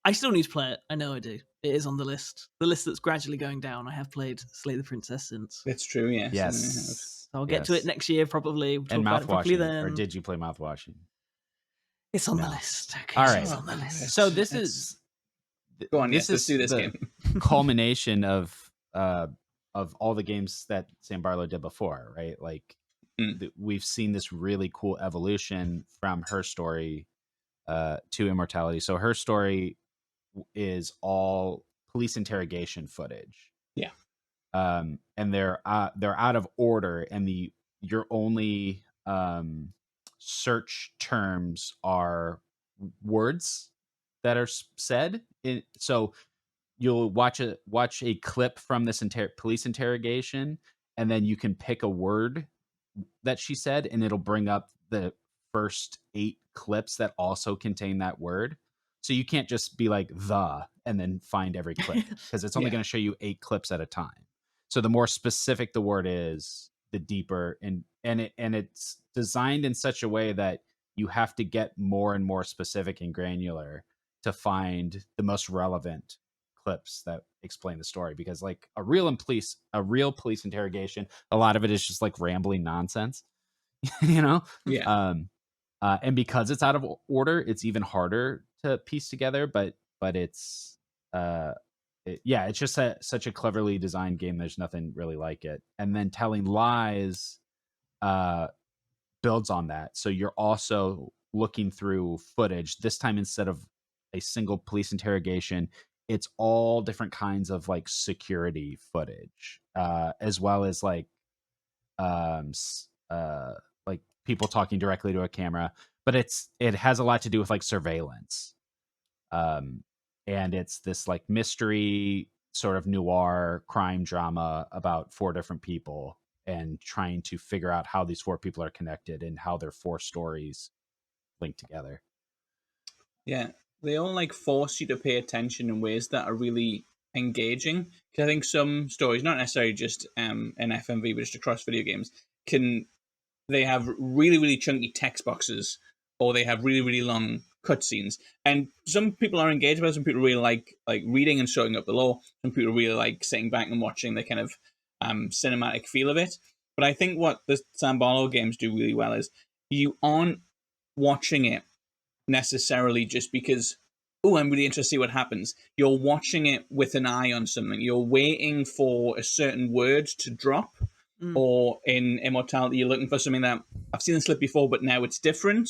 I still need to play it. I know I do. It is on the list that's gradually going down. I have played Slay the Princess since. It's true, yes. Yes. I'll get to it next year probably. We'll talk and about it properly mouthwashing, then. or did you play mouthwashing? It's on the list. Okay, all right. It's on the list. So this is go on. Yes, let's do this game. Culmination of all the games that Sam Barlow did before, right? Like we've seen this really cool evolution from her story to Immortality. So her story is all police interrogation footage. Yeah. And they're out of order, and your only search terms are words that are said. So you'll watch a clip from this police interrogation, and then you can pick a word that she said, and it'll bring up the first 8 clips that also contain that word. So you can't just be like and then find every clip because it's only going to show you 8 clips at a time. So the more specific the word is, the deeper, and it's designed in such a way that you have to get more and more specific and granular to find the most relevant clips that explain the story. Because like a real police interrogation, a lot of it is just like rambling nonsense, Yeah. And because it's out of order, it's even harder to piece together. But it's it's just such a cleverly designed game. There's nothing really like it. And then Telling Lies builds on that. So you're also looking through footage. This time, instead of a single police interrogation, it's all different kinds of like security footage, as well as like people talking directly to a camera. But it has a lot to do with like surveillance. And it's this like mystery sort of noir crime drama about 4 different people and trying to figure out how these 4 people are connected and how their 4 stories link together. Yeah, they all like force you to pay attention in ways that are really engaging. Because I think some stories, not necessarily just in FMV, but just across video games, they have really, really chunky text boxes, or they have really, really long cutscenes. And some people are engaged by it. Some people really like reading and showing up the lore. Some people really like sitting back and watching the kind of cinematic feel of it. But I think what the Sam Barlow games do really well is you aren't watching it necessarily just because, oh, I'm really interested to see what happens. You're watching it with an eye on something. You're waiting for a certain word to drop. Or in Immortality, you're looking for something that I've seen this slip before, but now it's different.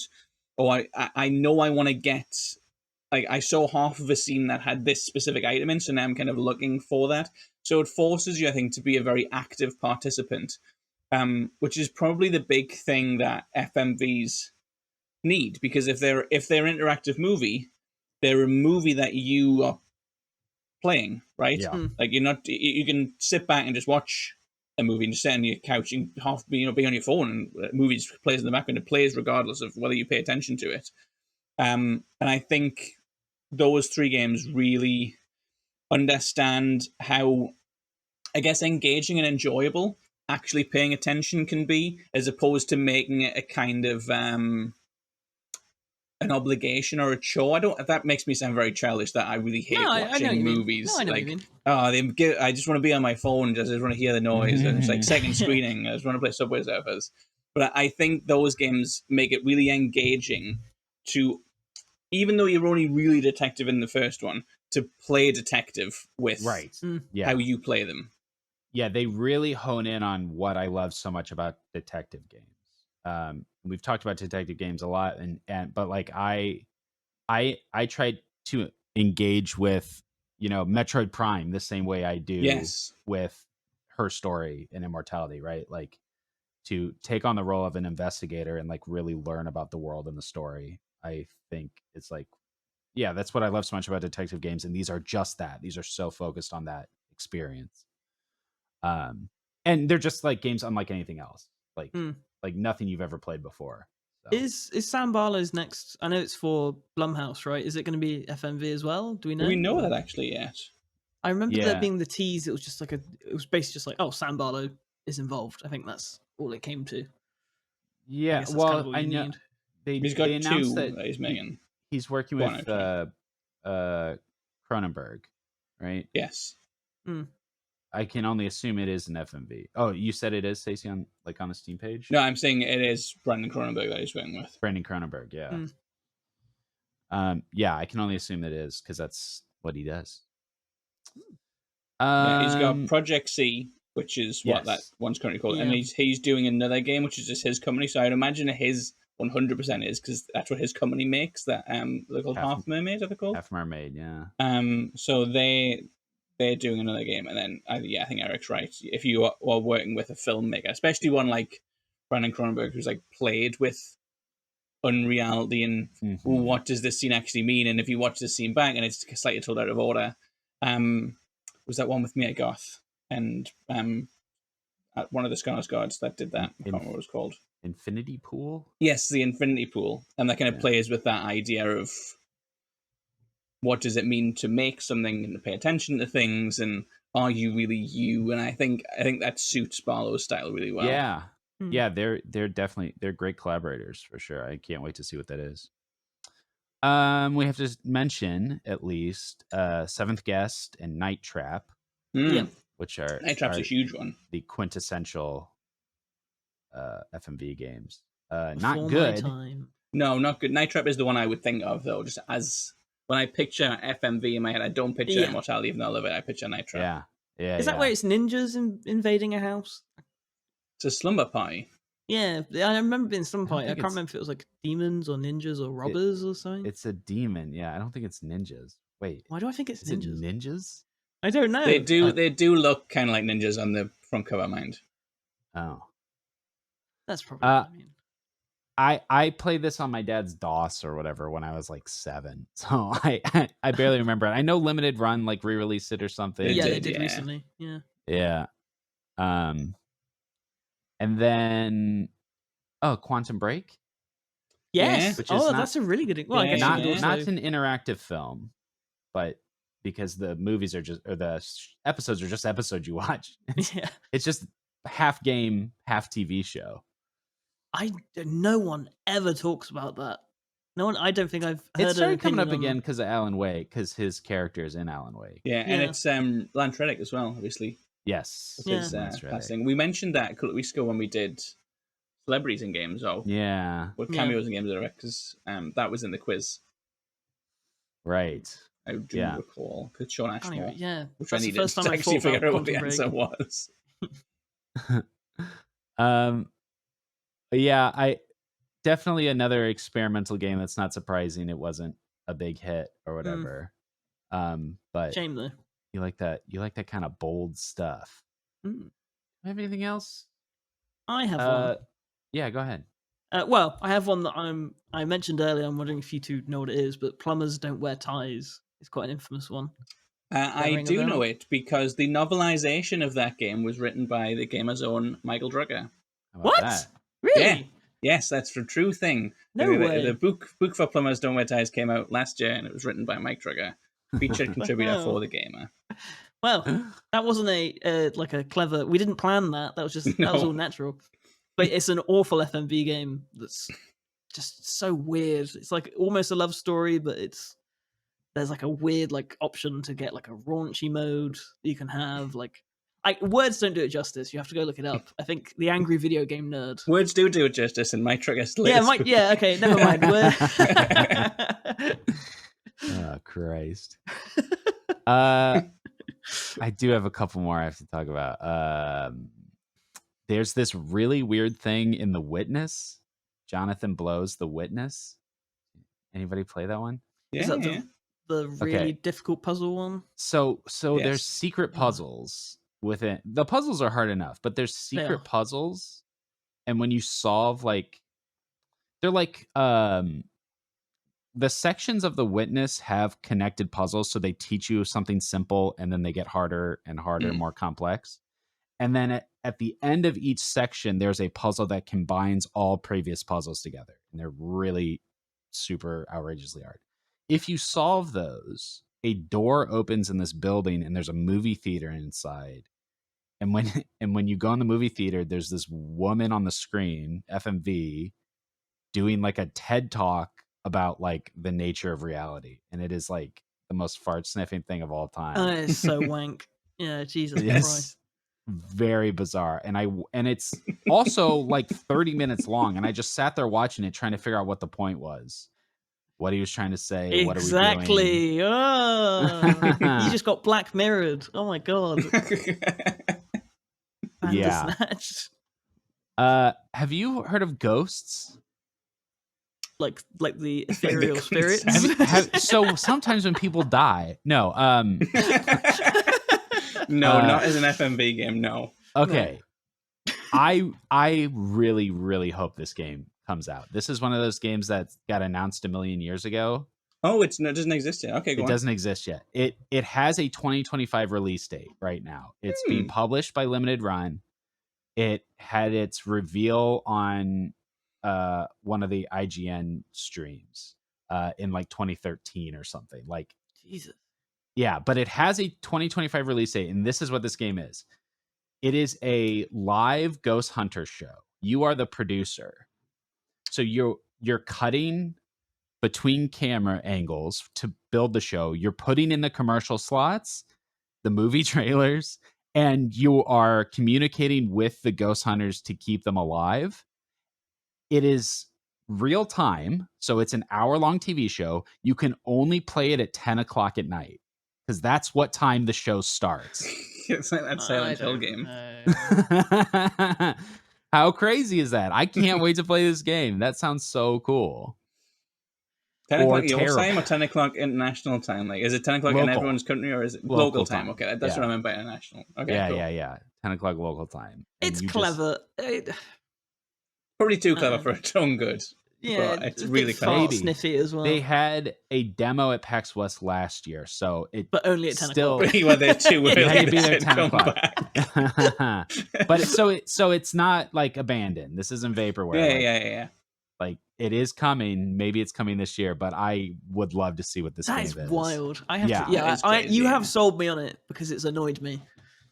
Or I know I want to get, like, I saw half of a scene that had this specific item in, so now I'm kind of looking for that. So it forces you, I think, to be a very active participant. which is probably the big thing that FMVs need, because if they're interactive movie, they're a movie that you are playing, right? Yeah. Like you're not, you can sit back and just watch a movie and just sit on your couch and half be on your phone, and movie just plays in the background. It plays regardless of whether you pay attention to it. And I think those 3 games really understand how, I guess, engaging and enjoyable actually paying attention can be, as opposed to making it a kind of an obligation or a chore. I don't. That makes me sound very childish. That I really hate watching movies. No, I know what you mean. I just want to be on my phone. I just want to hear the noise. And it's like second screening. I just want to play Subway Surfers. But I think those games make it really engaging to, even though you're only really detective in the first one, to play detective with how you play them. Yeah, they really hone in on what I love so much about detective games. We've talked about detective games a lot, but like I tried to engage with, Metroid Prime the same way I do with Her Story and Immortality, right? Like to take on the role of an investigator and like really learn about the world and the story. I think it's like, yeah, that's what I love so much about detective games, and these are just that. These are so focused on that experience. And they're just like games unlike anything else. Like nothing you've ever played before. So. Is Sam Barlow's next? I know it's for Blumhouse, right? Is it going to be FMV as well? Do we know? Do we know that actually yet? I remember there being the tease. It was just like it was basically just like, oh, Sam Barlow is involved. I think that's all it came to. Yeah, well, I know he's got they announced 2 that he's making. He's working with Cronenberg, right? Yes. I can only assume it is an FMV. Oh, you said it is, Stacey, on the Steam page? No, I'm saying it is Brandon Cronenberg that he's working with. Brandon Cronenberg, yeah. Yeah, I can only assume that it is because that's what he does. He's got Project C, which is what that one's currently called, and he's doing another game, which is just his company. So I'd imagine his 100% is, because that's what his company makes. That they're called Half Mermaids, are they called? Half Mermaid, yeah. So they're doing another game, and then I think Eric's right. If you are working with a filmmaker, especially one like Brandon Cronenberg, who's like played with unreality and what does this scene actually mean, and if you watch this scene back and it's slightly told out of order, was that one with Mia Goth and one of the Scars Gods that did that? I can't remember what it was called. Infinity Pool? Yes, the Infinity Pool, and that kind of plays with that idea of what does it mean to make something and to pay attention to things, and are you really you? And I think that suits Barlow's style really well. Yeah. Yeah, they're definitely great collaborators for sure. I can't wait to see what that is. We have to mention at least Seventh Guest and Night Trap, which are Night Trap's a huge one. The quintessential FMV games. Not good. No, not good. Night Trap is the one I would think of though. Just as when I picture FMV in my head, I don't picture Immortality, even though I love it. I picture Night Trap. Yeah. Is that where it's ninjas invading a house? It's a slumber party. Yeah, I remember being slumber party. I can't remember if it was like demons or ninjas or robbers or something. It's a demon. Yeah, I don't think it's ninjas. Wait, why do I think it's ninjas? It ninjas? I don't know. They do look kind of like ninjas on the front cover, mind. Oh, that's probably what I mean. I played this on my dad's DOS or whatever when I was like 7, so I barely remember it. I know Limited Run like re-released it or something. They did recently. Yeah. And then Quantum Break. Yes. Which is that's a really good. Well, I guess not an interactive film, but because the movies are the episodes are just episodes you watch. It's just half game, half TV show. No one ever talks about that. No one. I don't think I've heard. It started coming up again because of Alan Wake, because his character is in Alan Wake. Yeah, and it's Lance Reddick as well, obviously. Yes. Casting. We mentioned that a couple of weeks ago when we did celebrities in games. With cameos in games, because that was in the quiz. Right. I do recall. Because Sean Ashmore. Which that's I needed the first time to I actually figure out what the Break. answer was. I definitely another experimental game that's not surprising it wasn't a big hit or whatever. But shame though. You like that kind of bold stuff. Mm. Have anything else? I have one. Yeah, go ahead. Well, I have one that I mentioned earlier. I'm wondering if you two know what it is, but plumbers don't wear ties. It's quite an infamous one. I do know it because the novelization of that game was written by the gamer's own Michael Drucker. How about What? that? Really? Yeah. Yes, that's the true thing. No way. The book for Plumbers Don't Wear Ties came out last year, and it was written by Mike Drucker, featured contributor Wow. for the gamer. Well, that wasn't a like a clever. We didn't plan that. That was just that was No. all natural. But it's an awful FMV game that's just so weird. It's like almost a love story, but there's like a weird like option to get like a raunchy mode that you can have. Like words don't do it justice. You have to go look it up. I think the Angry Video Game Nerd. Words do it justice, and Mike Drucker's Yeah, Mike. Yeah, okay, never mind. Oh Christ. I do have a couple more I have to talk about. There's this really weird thing in The Witness. Jonathan Blow's The Witness. Anybody play that one? Is that the really difficult puzzle one? So Yes. there's secret puzzles within. The puzzles are hard enough, but there's secret puzzles, and when you solve they're like the sections of The Witness have connected puzzles, so they teach you something simple and then they get harder and harder, more complex. And then at the end of each section, there's a puzzle that combines all previous puzzles together. And they're really super outrageously hard. If you solve those, a door opens in this building and there's a movie theater inside. And when you go in the movie theater, there's this woman on the screen, FMV, doing like a TED talk about like the nature of reality. And it is like the most fart sniffing thing of all time. It's so wank. Yeah, Jesus Christ. Very bizarre. And it's also like 30 minutes long. And I just sat there watching it, trying to figure out what the point was. What he was trying to say. Exactly. What are we doing? Oh, you just got Black Mirrored. Oh my god. Bandersnatch. Have you heard of ghosts? Like the ethereal spirits? So sometimes when people die, no. No, not as an FMV game, no. Okay. No. I really, really hope this game comes out. This is one of those games that got announced a million years ago. Oh, it doesn't exist yet. Okay, go on. It doesn't exist yet. It has a 2025 release date right now. It's being published by Limited Run. It had its reveal on one of the IGN streams in like 2013 or something. Like Jesus. Yeah, but it has a 2025 release date, and this is what this game is. It is a live ghost hunter show. You are the producer. So you're cutting between camera angles to build the show. You're putting in the commercial slots, the movie trailers, and you are communicating with the ghost hunters to keep them alive. It is real time, so it's an hour-long TV show. You can only play it at 10 o'clock at night, because that's what time the show starts. It's like that Silent Hill game. How crazy is that? I can't wait to play this game. That sounds so cool. 10 o'clock your time or 10 o'clock international time? Like, is it 10 o'clock in everyone's country, or is it local time? Okay, that's what I meant by international. Okay, yeah, cool. yeah. 10 o'clock local time. And it's clever. Probably too clever for its own good. Yeah, it's really clever. Sniffy as well. They had a demo at PAX West last year, so but only at 10 still, o'clock. You were there too early. You had to be there at 10 o'clock. But so it's not like abandoned. This isn't vaporware. Yeah. Like, it is coming. Maybe it's coming this year, but I would love to see what this game is. That is wild. I have to, you have sold me on it because it's annoyed me.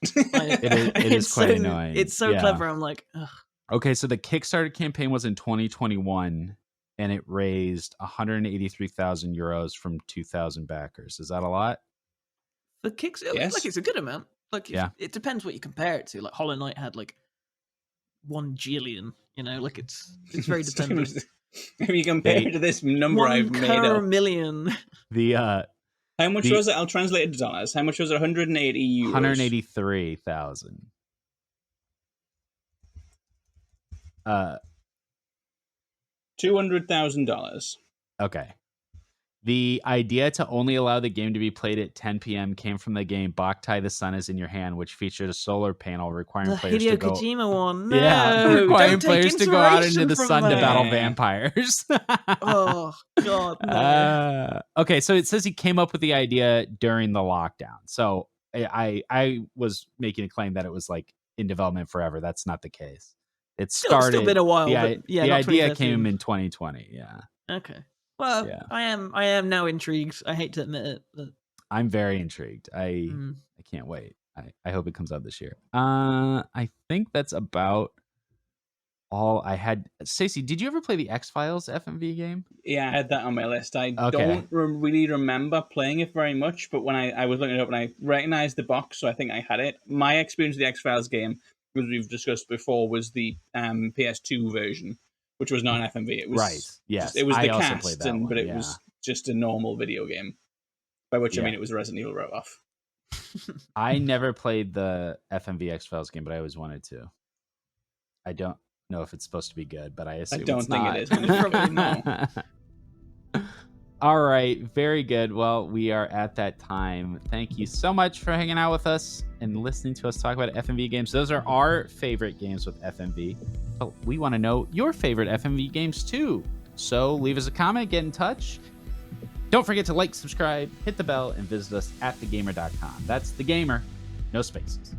It is quite annoying. It's so clever. I'm like, ugh. Okay, so the Kickstarter campaign was in 2021, and it raised 183,000 euros from 2,000 backers. Is that a lot? The Kickstarter, yes. Like, it's a good amount. Like, it depends what you compare it to. Like, Hollow Knight had like 1 jillion. You know, like it's very dependent. If you compare it to this number I've made up, 1 million. How much was it? I'll translate it to dollars. How much was it? 180 euros. 183,000. $200,000. Okay. The idea to only allow the game to be played at 10 p.m. came from the game Boktai the Sun is in Your Hand, which featured a solar panel requiring The players Hideo to go. Kojima one. No, Yeah, requiring don't take players to go out inspiration into the from sun to that. battle Yeah. vampires. Oh God, no. Okay, so it says he came up with the idea during the lockdown. So I was making a claim that it was like in development forever. That's not the case. It started. Still been a while, The, but yeah, the not idea 2013. came in 2020. Yeah. Okay. Well, Yeah. I am now intrigued. I hate to admit it, but I'm very intrigued. I can't wait. I hope it comes out this year. I think that's about all I had. Stacey, did you ever play the X-Files FMV game? Yeah, I had that on my list. I Okay. don't really remember playing it very much, but when I was looking it up and I recognized the box, so I think I had it. My experience with the X-Files game, as we've discussed before, was the PS2 version, which was not an FMV. It was Right. Yes. it was I the also played cast, that one, but it yeah. was just a normal video game. By which I Yeah. mean it was a Resident Evil wrote-off. I never played the FMV X-Files game, but I always wanted to. I don't know if it's supposed to be good, but I assume don't it's think not. it is. Probably no. All right, very good. Well, we are at that time. Thank you so much for hanging out with us and listening to us talk about FMV games. Those are our favorite games with FMV. But we want to know your favorite FMV games too. So leave us a comment, get in touch. Don't forget to like, subscribe, hit the bell, and visit us at thegamer.com. That's The Gamer, no spaces.